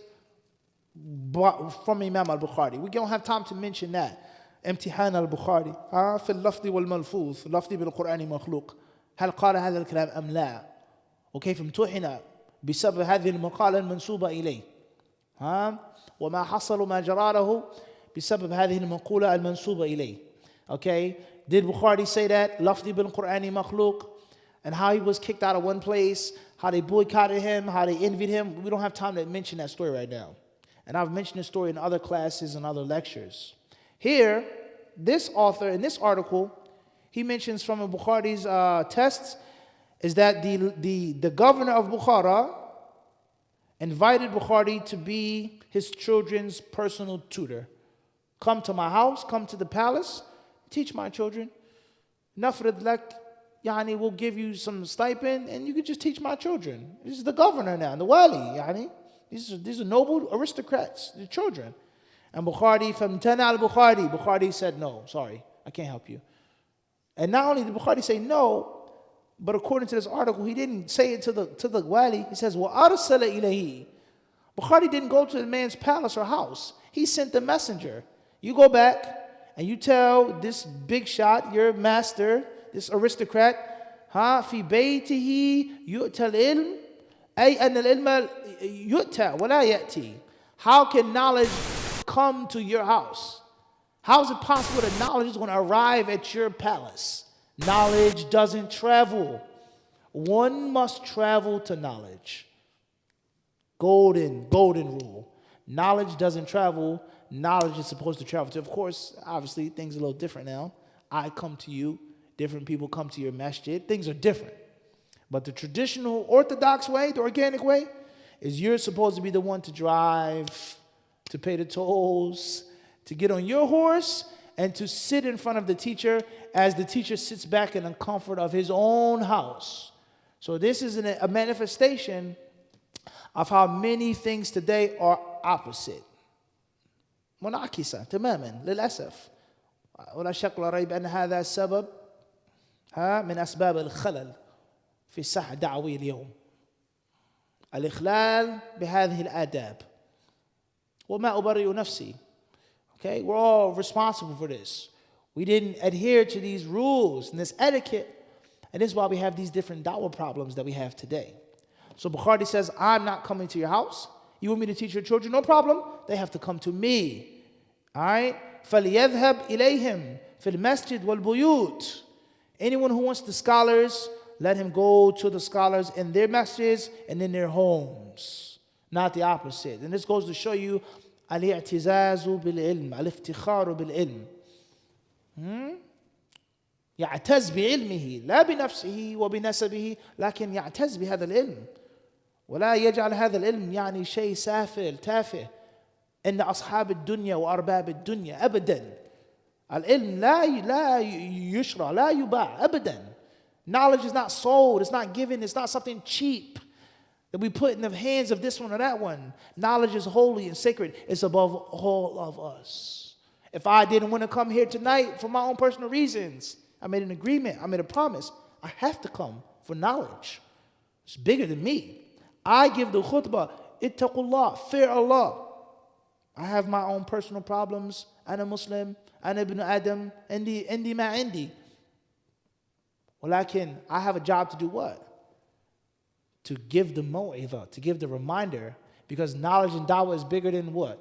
from Imam al-Bukhari. We don't have time to mention that. امتحان البخاري في اللفظ والملفوظ لفظ بالقرآن مخلوق هل قال هذا الكلام أم لا وكيف امتحن بسبب هذه المقالة المنسوبة إليه وما حصل ما جرى له بسبب هذه المقولة المنسوبة إليه. Okay, did Bukhari say that لفظ بالقرآن مخلوق and how he was kicked out of one place, how they boycotted him, how they envied him? We don't have time to mention that story right now, and I've mentioned this story in other classes and other lectures. Here, this author, in this article, he mentions from Bukhari's tests, is that the governor of Bukhara invited Bukhari to be his children's personal tutor. Come to my house, come to the palace, teach my children. Nafrid lak, yani, we'll give you some stipend, and you can just teach my children. This is the governor now, the wali, yani. These are noble aristocrats, the children. And Bukhari, فَامْتَنَعَ الْبُخَارِ Bukhari said, no, sorry, I can't help you. And not only did Bukhari say no, but according to this article, he didn't say it to the wali. He says, وَأَرْسَلَ إِلَيْهِ Bukhari didn't go to the man's palace or house. He sent the messenger. You go back and you tell this big shot, your master, this aristocrat, فِي بَيْتِهِ يُؤْتَى الْعِلْمِ أي أن العلم يؤتى ولا يأتي. How can knowledge come to your house? How is it possible that knowledge is going to arrive at your palace? Knowledge doesn't travel. One must travel to knowledge. Golden rule. Knowledge doesn't travel. Knowledge is supposed to travel to. Of course, obviously, things are a little different now. I come to you. Different people come to your masjid. Things are different. But the traditional orthodox way, the organic way, is you're supposed to be the one to drive, to pay the tolls, to get on your horse, and to sit in front of the teacher as the teacher sits back in the comfort of his own house. So this is a manifestation of how many things today are opposite. منعكسة تماما للأسف. ولا شك ولا ريب أن هذا السبب من أسباب الخلل في الساحة الدعوية اليوم. الإخلال بهذه الآداب. وما أبرئ نفسي. Okay, we're all responsible for this. We didn't adhere to these rules and this etiquette, and this is why we have these different da'wah problems that we have today. So Bukhari says, I'm not coming to your house. You want me to teach your children? No problem. They have to come to me. All right? فَلْيَذْهَبْ إِلَيْهِمْ فِي الْمَسْجِدِ وَالْبُيُوتِ. Anyone who wants the scholars, let him go to the scholars in their masjids and in their homes. Not the opposite. And this goes to show you al-i'tizazu bil-ilm, al-iftikharu bil-ilm. يعتز بعلمه لا بنفسه وبنسبه لكن يعتز بهذا العلم ولا يجعل هذا العلم يعني شيء سافل تافه. إن أصحاب الدنيا وأرباب الدنيا أبدا العلم لا يشرى لا يباع أبدا. Knowledge is not sold, it's not given, it's not something cheap that we put in the hands of this one or that one. Knowledge is holy and sacred. It's above all of us. If I didn't want to come here tonight for my own personal reasons, I made an agreement, I made a promise. I have to come for knowledge. It's bigger than me. I give the khutbah, ittaqullah, fear Allah. I have my own personal problems. أنا مسلم, أنا ابن آدم, عندي ما عندي. ولكن I have a job to do what? To give the maw'idha, to give the reminder, because knowledge and da'wah is bigger than what?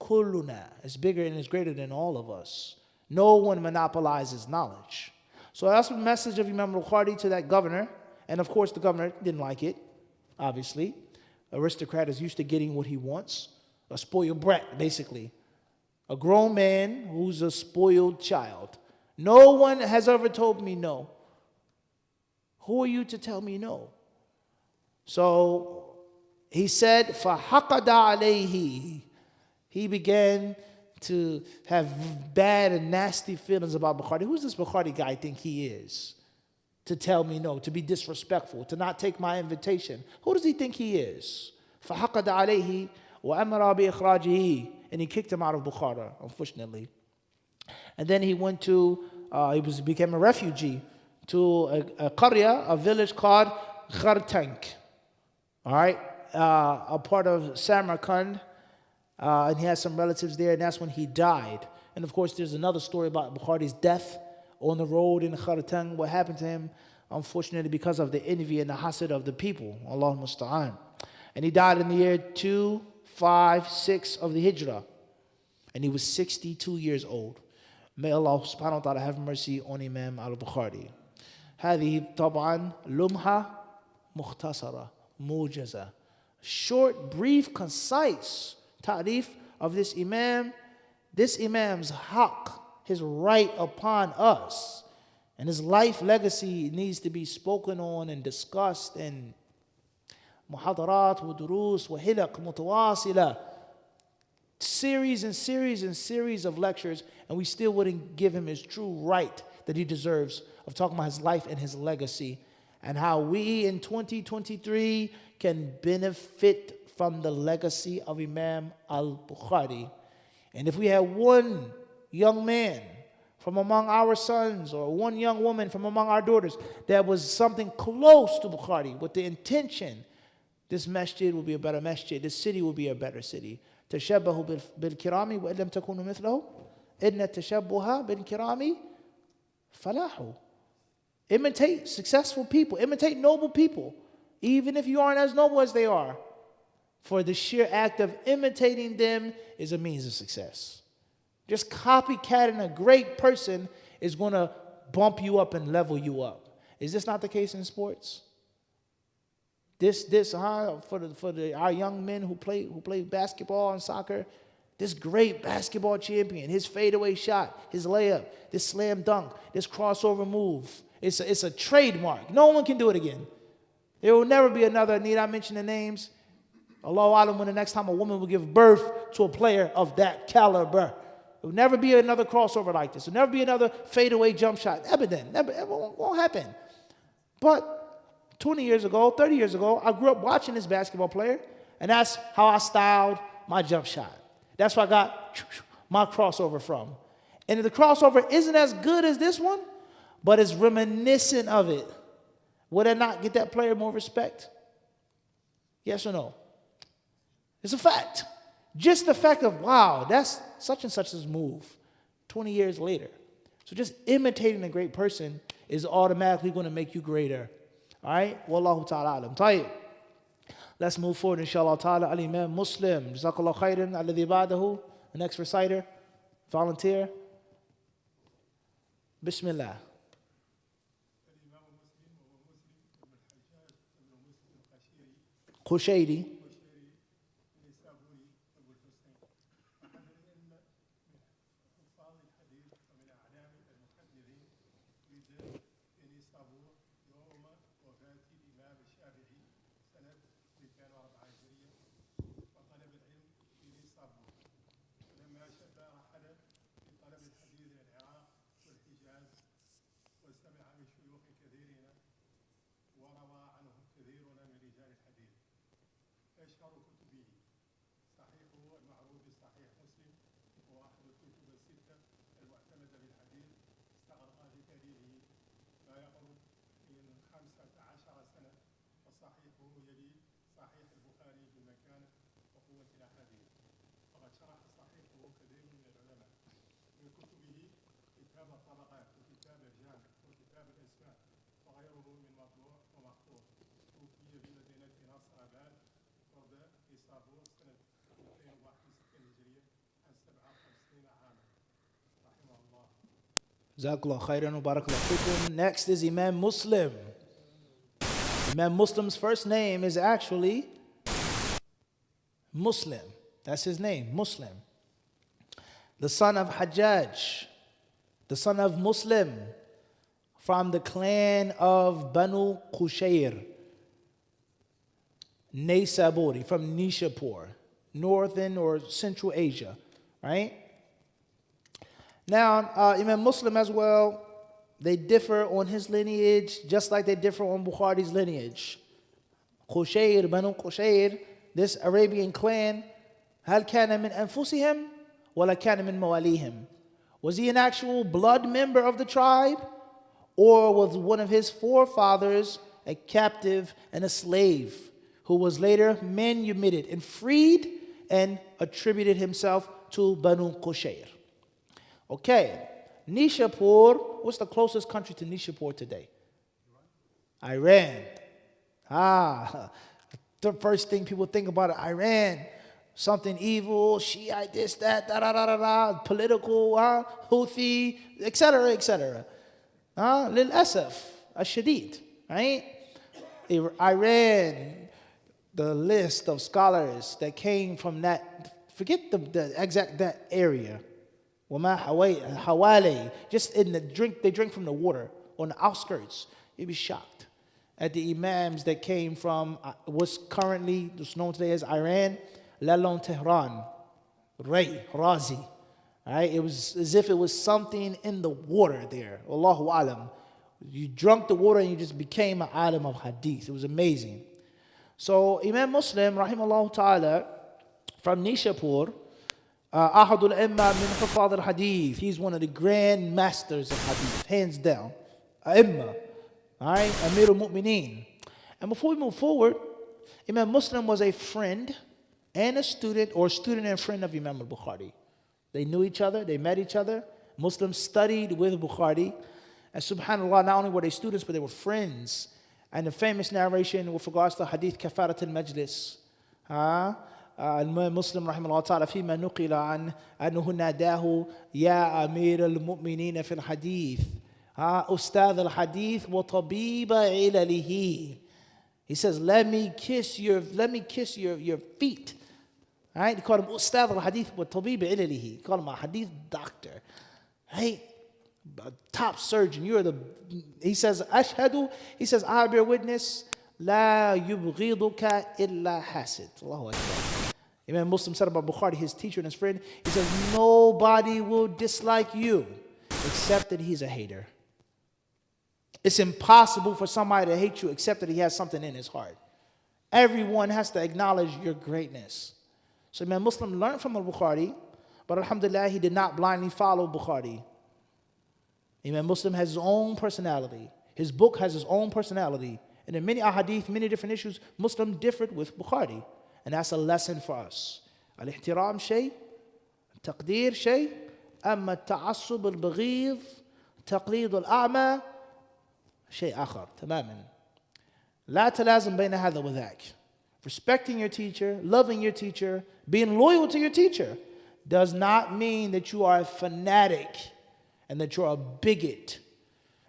Kulluna. It's bigger and it's greater than all of us. No one monopolizes knowledge. So that's the message of Imam al-Bukhari to that governor. And of course the governor didn't like it, obviously. Aristocrat is used to getting what he wants. A spoiled brat, basically. A grown man who's a spoiled child. No one has ever told me no. Who are you to tell me no? So he said, فَحَقَدَ عَلَيْهِ. He began to have bad and nasty feelings about Bukhari. Who's this Bukhari guy think he is? To tell me no, to be disrespectful, to not take my invitation. Who does he think he is? فَحَقَدَ عَلَيْهِ وَأَمَرَ بِإِخْرَاجِهِ. And he kicked him out of Bukhara, unfortunately. And then he went to, became a refugee to a qarya, a village called Khartank. All right, a part of Samarkand. And he had some relatives there, and that's when he died. And of course, there's another story about Bukhari's death on the road in Khartank. What happened to him, unfortunately, because of the envy and the hasad of the people. Allah musta'an. And he died in the year 256 of the Hijrah. And he was 62 years old. May Allah subhanahu wa ta'ala have mercy on Imam al-Bukhari. هذه طبعا لمحة مختصرة موجزة. Short, brief, concise ta'rif of this Imam. This Imam's haqq, his right upon us. And his life legacy needs to be spoken on and discussed in muhadarat wa durus wa hilaq mutawasila. Series and series and series of lectures, and we still wouldn't give him his true right that he deserves of talking about his life and his legacy and how we in 2023 can benefit from the legacy of Imam al-Bukhari. And if we had one young man from among our sons or one young woman from among our daughters that was something close to Bukhari with the intention, this masjid will be a better masjid, this city will be a better city. تشبهوا بالكرام وإن لم تكونوا مثله إن التشبه بالكرام فلاح. Imitate successful people, imitate noble people, even if you aren't as noble as they are. For the sheer act of imitating them is a means of success. Just copycatting a great person is going to bump you up and level you up. Is this not the case in sports? Our young men who play basketball and soccer, this great basketball champion, his fadeaway shot, his layup, this slam dunk, this crossover move, it's a trademark. No one can do it again. There will never be another. Need I mention the names? Allahu Alam, when the next time a woman will give birth to a player of that caliber. There will never be another crossover like this. There will never be another fadeaway jump shot. Never, it won't happen. But 20 years ago, 30 years ago, I grew up watching this basketball player, and that's how I styled my jump shot. That's where I got my crossover from. And if the crossover isn't as good as this one, but it's reminiscent of it, would I not get that player more respect? Yes or no? It's a fact. Just the fact of, wow, that's such and such's move 20 years later. So just imitating a great person is automatically going to make you greater. All right? Wallahu ta'ala alam. Tayyib. Let's move forward, inshallah ta'ala. Al-Imam Muslim. Jazakallah khairan. Alladhi ba'dahu. The next reciter. Volunteer. Bismillah. Qushayri. أشهر كتبه صحيحه المعروف بصحيح مسلم، هو أحد الكتب الستة المعتمدة بالحديث، استغرق لتاريخه ما يقرب من 15 سنة، وصحيحه يلي صحيح البخاري بالمكانة وقوة الأحاديث. وقد شرح صحيحه كثير من العلماء. من كتبه كتاب الطبقات وكتاب الجامع وكتاب الأسماء وغيره من مطبوع ومخطوط. توفي بمدينة نصر آباد قرب إسطنبول سنة 261 هجرية عن 57 عاما، رحمه الله. Jazakallah khairan wa barakallahu fikum. Next is Imam Muslim. Imam Muslim's first name is actually Muslim. That's his name, Muslim. The son of Hajjaj, the son of Muslim, from the clan of Banu Qushayr, Naysaburi, from Nishapur, northern or central Asia, right? Now, Imam Muslim as well, they differ on his lineage, just like they differ on Bukhari's lineage. Qushayr, Banu Qushayr, this Arabian clan, هل كان من أنفسهم ولا كان من مواليهم? Was he an actual blood member of the tribe, or was one of his forefathers a captive and a slave who was later manumitted and freed and attributed himself to Banu Qushayr? Okay, Nishapur, what's the closest country to Nishapur today? Iran. The first thing people think about it, Iran, something evil, Shiite, this, that, political, Houthi, etc., etc. للأسف الشديد, right? Iran, the list of scholars that came from that, forget the exact that area. وما حوالي, just in the drink, they drink from the water on the outskirts. You'd be shocked at the Imams that came from what's currently just known today as Iran, let alone Tehran, Razi. Right? It was as if it was something in the water there. Allahu alam. You drunk the water and you just became an alim of hadith. It was amazing. So Imam Muslim, rahimahullah ta'ala, from Nishapur, Ahadul Imma min Hufad al-Hadith. He's one of the grand masters of hadith, hands down. Imma. Alright, Amir al-Mu'mineen. And before we move forward, Imam Muslim was a friend and a student, or student and friend of Imam al-Bukhari. They knew each other, they met each other. Muslims studied with Bukhari. And subhanAllah, not only were they students, but they were friends. And the famous narration with regards to Hadith Kafarat al-Majlis. Muslim rahimahullah ta'ala فيما نقل عن أنه ناداه يا أمير المؤمنين في الحديث أستاذ الحديث وطبيب علله. He says, let me kiss your feet. Right? He called him Ustad al-Hadith wa Tabib Ilalihi. He called him a Hadith doctor. Right? A top surgeon. He says, Ashhadu. He says, I bear witness. La yubghiduka illa hasid. Allahu Akbar. Imam Muslim said about Bukhari, his teacher and his friend, he says, nobody will dislike you except that he's a hater. It's impossible for somebody to hate you except that he has something in his heart. Everyone has to acknowledge your greatness. So Imam Muslim learned from al-Bukhari, but alhamdulillah, he did not blindly follow Bukhari. Imam Muslim has his own personality. His book has his own personality. And in many ahadith, many different issues, Muslim differed with Bukhari. And that's a lesson for us. Al-ihtiram shay, taqdeer shay, amma al-ta'assub al-baghid, taqlid al-a'ma, shay akhar, tamaman. La talazim bayna hadha wa dhak. Respecting your teacher, loving your teacher, being loyal to your teacher does not mean that you are a fanatic and that you're a bigot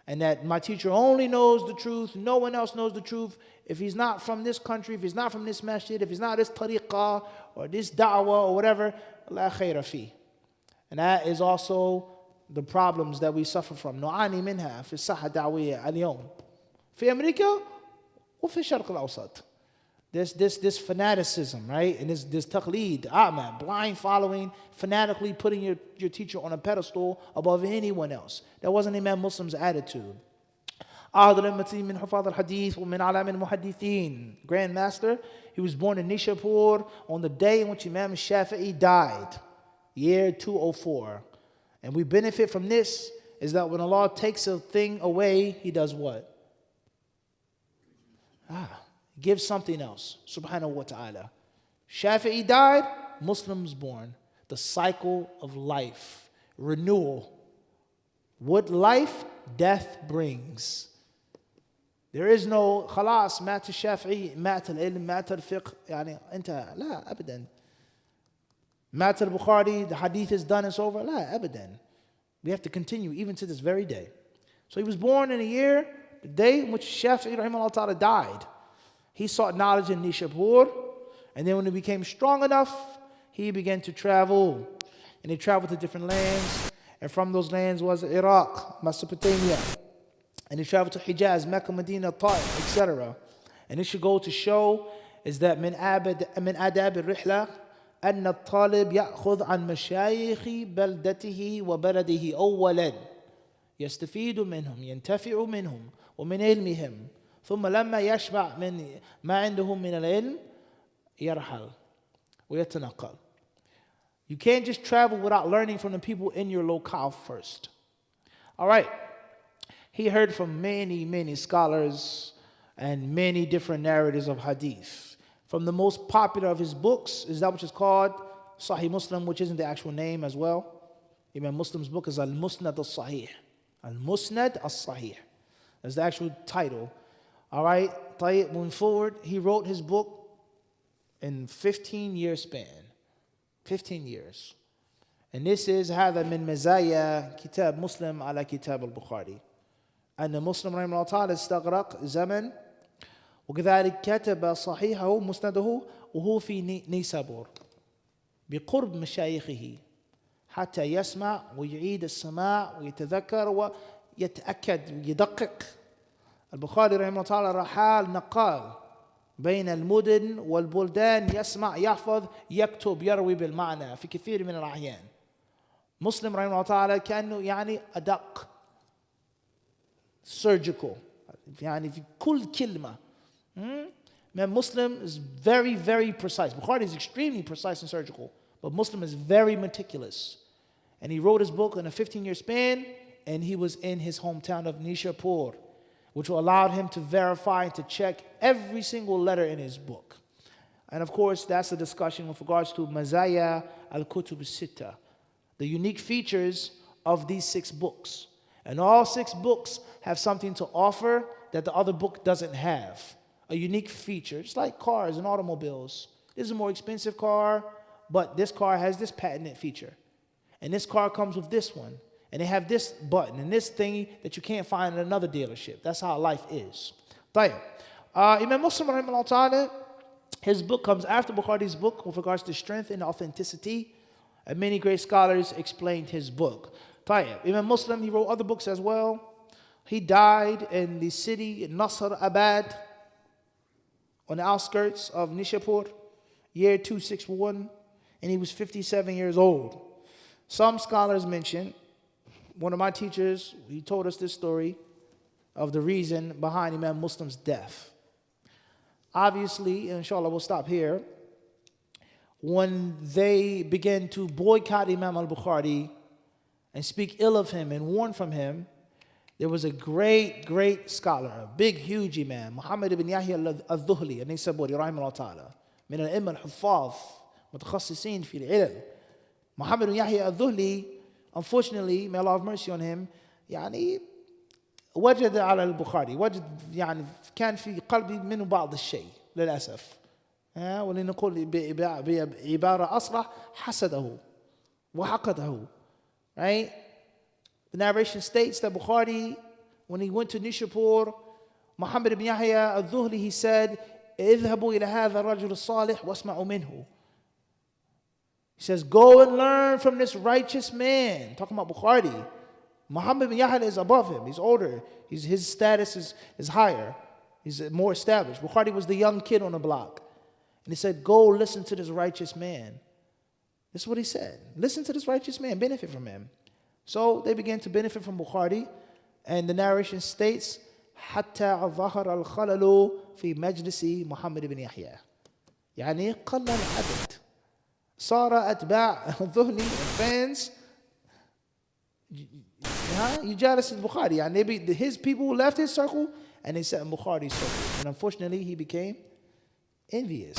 and that my teacher only knows the truth, no one else knows the truth. If he's not from this country, if he's not from this masjid, if he's not this tariqah or this da'wah or whatever, la khayra fi. And that is also the problems that we suffer from. نعاني منها في الساحة الدعوية اليوم في أمريكا وفي الشرق الأوسط. This fanaticism, right? And this taqleed, a'ma, blind following, fanatically putting your teacher on a pedestal above anyone else. That wasn't Imam Muslim's attitude. أحد الأئمة من حفاظ الحديث ومن علام المحدثين. Grandmaster. He was born in Nishapur on the day in which Imam Shafi'i died, year 204. And we benefit from this is that when Allah takes a thing away, He does what? Gives something else, subhanahu wa ta'ala. Shafi'i died, Muslims born. The cycle of life, renewal. What life? Death brings. There is no خلاص مات الشافعي مات العلم مات الفقه يعني انتهى لا أبدا. مات البخاري, the hadith is done, it's over. لا أبدا. We have to continue even to this very day. So he was born in a year, the day in which Shafi'i rahimahullah ta'ala died. He sought knowledge in Nishapur, and then when he became strong enough, he began to travel. And he traveled to different lands, and from those lands was Iraq, Mesopotamia. And he traveled to Hijaz, Mecca, Medina, Ta'if, etc. And it should go to show is that من آداب الرحلة أن الطالب يأخذ عن مشايخ بلدته وبلده أولا يستفيد منهم ينتفع منهم ومن علمهم ثم لما يشبع من ما عندهم من العلم يرحل ويتنقل. You can't just travel without learning from the people in your locale first. All right. He heard from many scholars and many different narratives of hadith. From the most popular of his books is that which is called Sahih Muslim, which isn't the actual name as well. Imam Muslim's book is Al-Musnad al-Sahih. Al-Musnad al-Sahih. That's the actual title. All right, Tayyib, moving forward, he wrote his book in 15-year span. 15 years. And this is هذا من مزايا كتاب مسلم على كتاب البخاري. أن مسلم رحمه الله تعالى استغرق زمن وكذلك كتب صحيحه مسنده وهو في نيسابور بقرب مشايخه حتى يسمع ويعيد السماع ويتذكر ويتأكد ويدقق. البخاري رحمه الله تعالى رحال نقال بين المدن والبلدان يسمع يحفظ يكتب يروي بالمعنى في كثير من الأحيان. مسلم رحمه الله تعالى كأنه يعني أدق surgical يعني في كل كلمة. Man, Muslim is very precise. Bukhari is extremely precise and surgical, but Muslim is very meticulous. And he wrote his book in a 15-year span, and he was in his hometown of Nishapur, which allowed him to verify and to check every single letter in his book. And of course, that's the discussion with regards to Mazaya al-Kutub al-Sitta, the unique features of these 6 books. And all 6 books have something to offer that the other book doesn't have. A unique feature. It's like cars and automobiles. This is a more expensive car, but this car has this patented feature. And this car comes with this one. And they have this button and this thingy that you can't find in another dealership. That's how life is. طيب. Imam Muslim rahimahullah ta'ala, his book comes after Bukhari's book with regards to strength and authenticity. And many great scholars explained his book. طيب. Imam Muslim, he wrote other books as well. He died in the city Nasr Abad, on the outskirts of Nishapur, year 261, and he was 57 years old. Some scholars mention, one of my teachers, he told us this story of the reason behind Imam Muslim's death. Obviously, inshallah, we'll stop here. When they began to boycott Imam al-Bukhari and speak ill of him and warn from him, there was a great scholar, a big, huge imam, Muhammad ibn Yahya al-Dhuhli, al-Nisaburi, rahimahullah ta'ala, من الأئمة الحفاظ متخصصين في العلم. Muhammad ibn Yahya al-Dhuhli, unfortunately, may Allah have mercy on him, يعني وجد على البخاري وجد يعني كان في قلبي منه بعض الشيء للأسف. ولنقول بعبارة أصرح حسده وحقده. Right? The narration states that Bukhari, when he went to Nishapur, Muhammad ibn Yahya al-Dhuhli, he said, اذهبوا إلى هذا الرجل الصالح واسمعوا منه. He says, go and learn from this righteous man. Talking about Bukhari. Muhammad ibn Yahya is above him. He's older. His status is higher. He's more established. Bukhari was the young kid on the block. And he said, go listen to this righteous man. This is what he said. Listen to this righteous man. Benefit from him. So they began to benefit from Bukhari. And the narration states حتى ظهر الخلل في مجلس محمد بن يحيى. يعني قل العدد. صار أتباع الذهلي fans يجالس البخاري. يعني his people left his circle and they sat in Bukhari's circle. And unfortunately he became envious.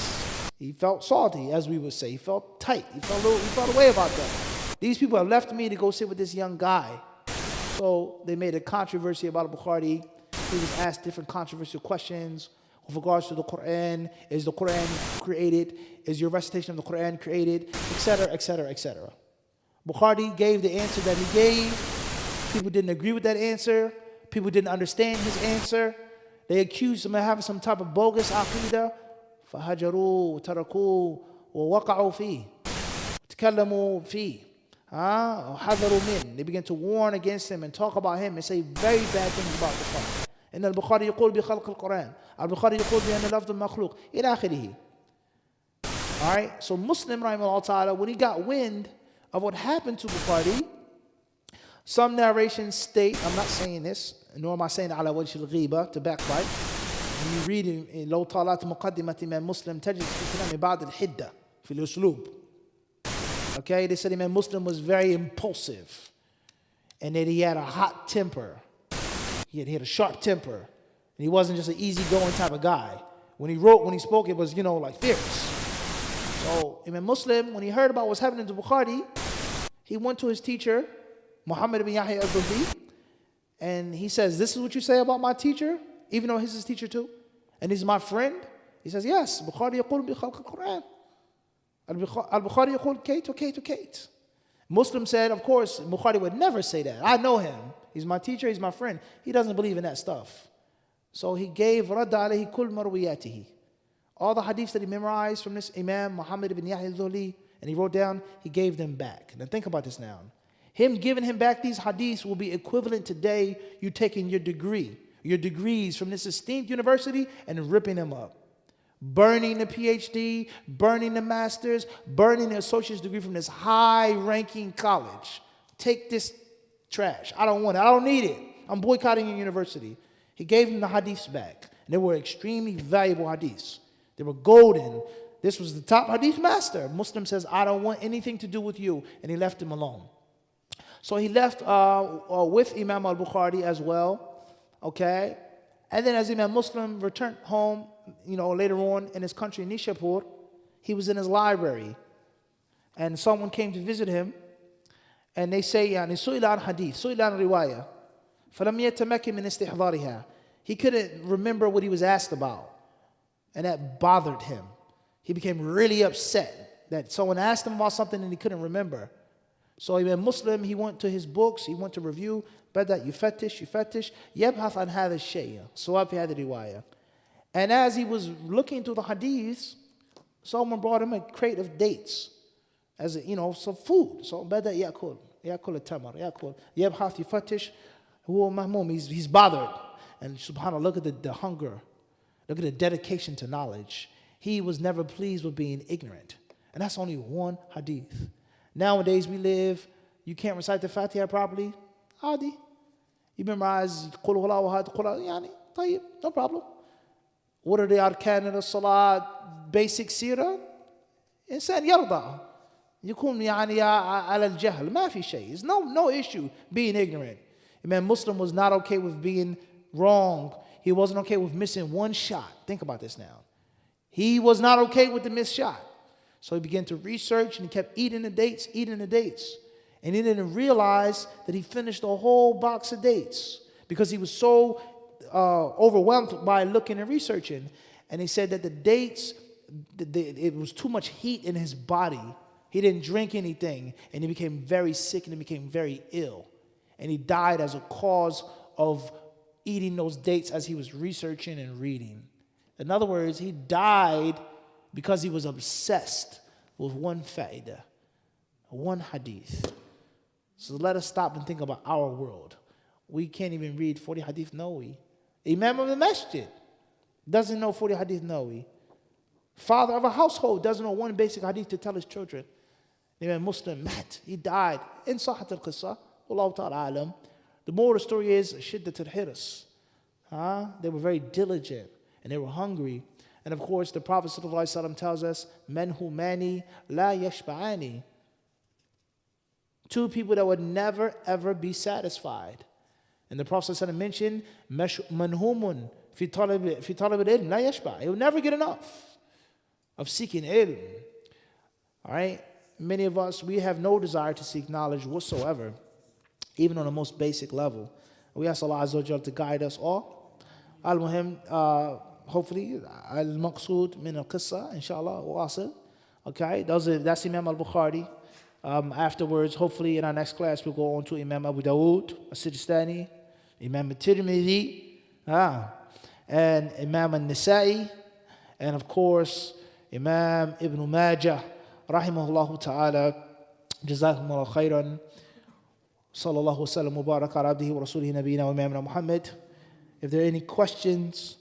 He felt salty, as we would say. He felt tight. He felt away about that. These people have left me to go sit with this young guy. So they made a controversy about Bukhari. He was asked different controversial questions with regards to the Quran. Is the Quran created? Is your recitation of the Quran created? Etc., etc., etc. Bukhari gave the answer that he gave. People didn't agree with that answer. People didn't understand his answer. They accused him of having some type of bogus aqidah. فهجروا وتركوه ووقعوا فيه تكلموا فيه وحذروا منه. They began to warn against him and talk about him and say very bad things about Bukhari. إن البخاري يقول بخلق القرآن. البخاري يقول بأن اللفظ مخلوق إلى آخره. All right, so Muslim rahimahullah ta'ala, when he got wind of what happened to Bukhari, some narrations state, I'm not saying this, nor am I saying على وجه الغيبة to backbite. When you read in لو طالعت مقدمة إمام مسلم تجد في كلام بعض الحدة في الأسلوب. Okay, they said Imam Muslim was very impulsive and that he had a hot temper. He had a sharp temper. And he wasn't just an easygoing type of guy. When he spoke, it was, like fierce. So Imam Muslim, when he heard about what's happening to Bukhari, he went to his teacher, Muhammad ibn Yahya al-Dhuhli, and he says, this is what you say about my teacher? Even though he's his teacher too? And he's my friend? He says, yes, Bukhari يقول بخلق القرآن. Al-Bukhari يقول كيت وكيت وكيت. Muslim said, of course, Bukhari would never say that. I know him. He's my teacher, he's my friend. He doesn't believe in that stuff. So he gave رَدَّ عَلَيْهِ كُلْ مَرْوِيَاتِهِ. All the hadiths that he memorized from this Imam, Muhammad ibn Yahya al-Dhuhli, and he wrote down, he gave them back. Now think about this now. Him giving him back these hadiths will be equivalent today you taking your degrees from this esteemed university and ripping them up. Burning the PhD, burning the master's, burning the associate's degree from this high-ranking college. Take this trash. I don't want it. I don't need it. I'm boycotting your university. He gave him the hadiths back. And they were extremely valuable hadiths. They were golden. This was the top hadith master. Muslim says, I don't want anything to do with you. And he left him alone. So he left with Imam al-Bukhari as well. Okay? And then as Imam Muslim returned home, later on in his country, Nishapur, he was in his library. And someone came to visit him. And they say, سئل عن حديث, سئل عن رواية, فلم يتمكن من استحضارها. He couldn't remember what he was asked about. And that bothered him. He became really upset that someone asked him about something and he couldn't remember. So Imam Muslim, he went to his books, he went to review, بدأ يفتش يبحث عن هذا الشيء صواب في هذه الرواية. And as he was looking through the hadiths, someone brought him a crate of dates as some food. So بدأ يأكل التمر يبحث يفتش هو مهموم. He's bothered. And subhanAllah, look at the hunger. Look at the dedication to knowledge. He was never pleased with being ignorant. And that's only one hadith. Nowadays we live, you can't recite the Fatiha properly. Adi. You memorize قُلْ هُوَ اللَّهُ أَحَدٌ قُلْ طيب, no problem. What are the arkan of the salat? Basic seerah? إنسان يرضى. يكون على الجهل. ما في شيء. There's no issue being ignorant. Imam Muslim was not okay with being wrong. He wasn't okay with missing one shot. Think about this now. He was not okay with the missed shot. So he began to research and he kept eating the dates. And he didn't realize that he finished a whole box of dates because he was so overwhelmed by looking and researching. And he said that the dates, it was too much heat in his body. He didn't drink anything and he became very sick and he became very ill. And he died as a cause of eating those dates as he was researching and reading. In other words, he died because he was obsessed with one fa'idah, one hadith. So let us stop and think about our world. We can't even read 40 hadith nawawi. Imam of the masjid doesn't know 40 hadith nawawi. Father of a household doesn't know one basic hadith to tell his children. Imam Muslim, mat, he died. In sahat al-qissa, Wallahu ta'ala alam. The moral of the story is shiddat al-hirs. They were very diligent and they were hungry. And of course, the Prophet ﷺ tells us, "Men humani la yashba'ani." Two people that would never ever be satisfied. And the Prophet ﷺ mentioned, "Manhumun fi talab al-ilm la yashba'." He will never get enough of seeking ilm. All right? Many of us, we have no desire to seek knowledge whatsoever, even on the most basic level. We ask Allah Azza wa Jalla to guide us all. Al-Muhim, hopefully, al-maqsood min al-qissa, inshallah, wasil. Okay, that's Imam al-Bukhari. Afterwards, hopefully, in our next class, we'll go on to Imam Abu Dawood, al-Sijistani, Imam al-Tirmidhi, and Imam al-Nisa'i, and of course, Imam Ibn Majah, rahimahullah ta'ala, jazakumullah khairan. Sallallahu wa sallam mubarak ala abdihi wa rasulihi nabiyina wa imamina Muhammad. If there are any questions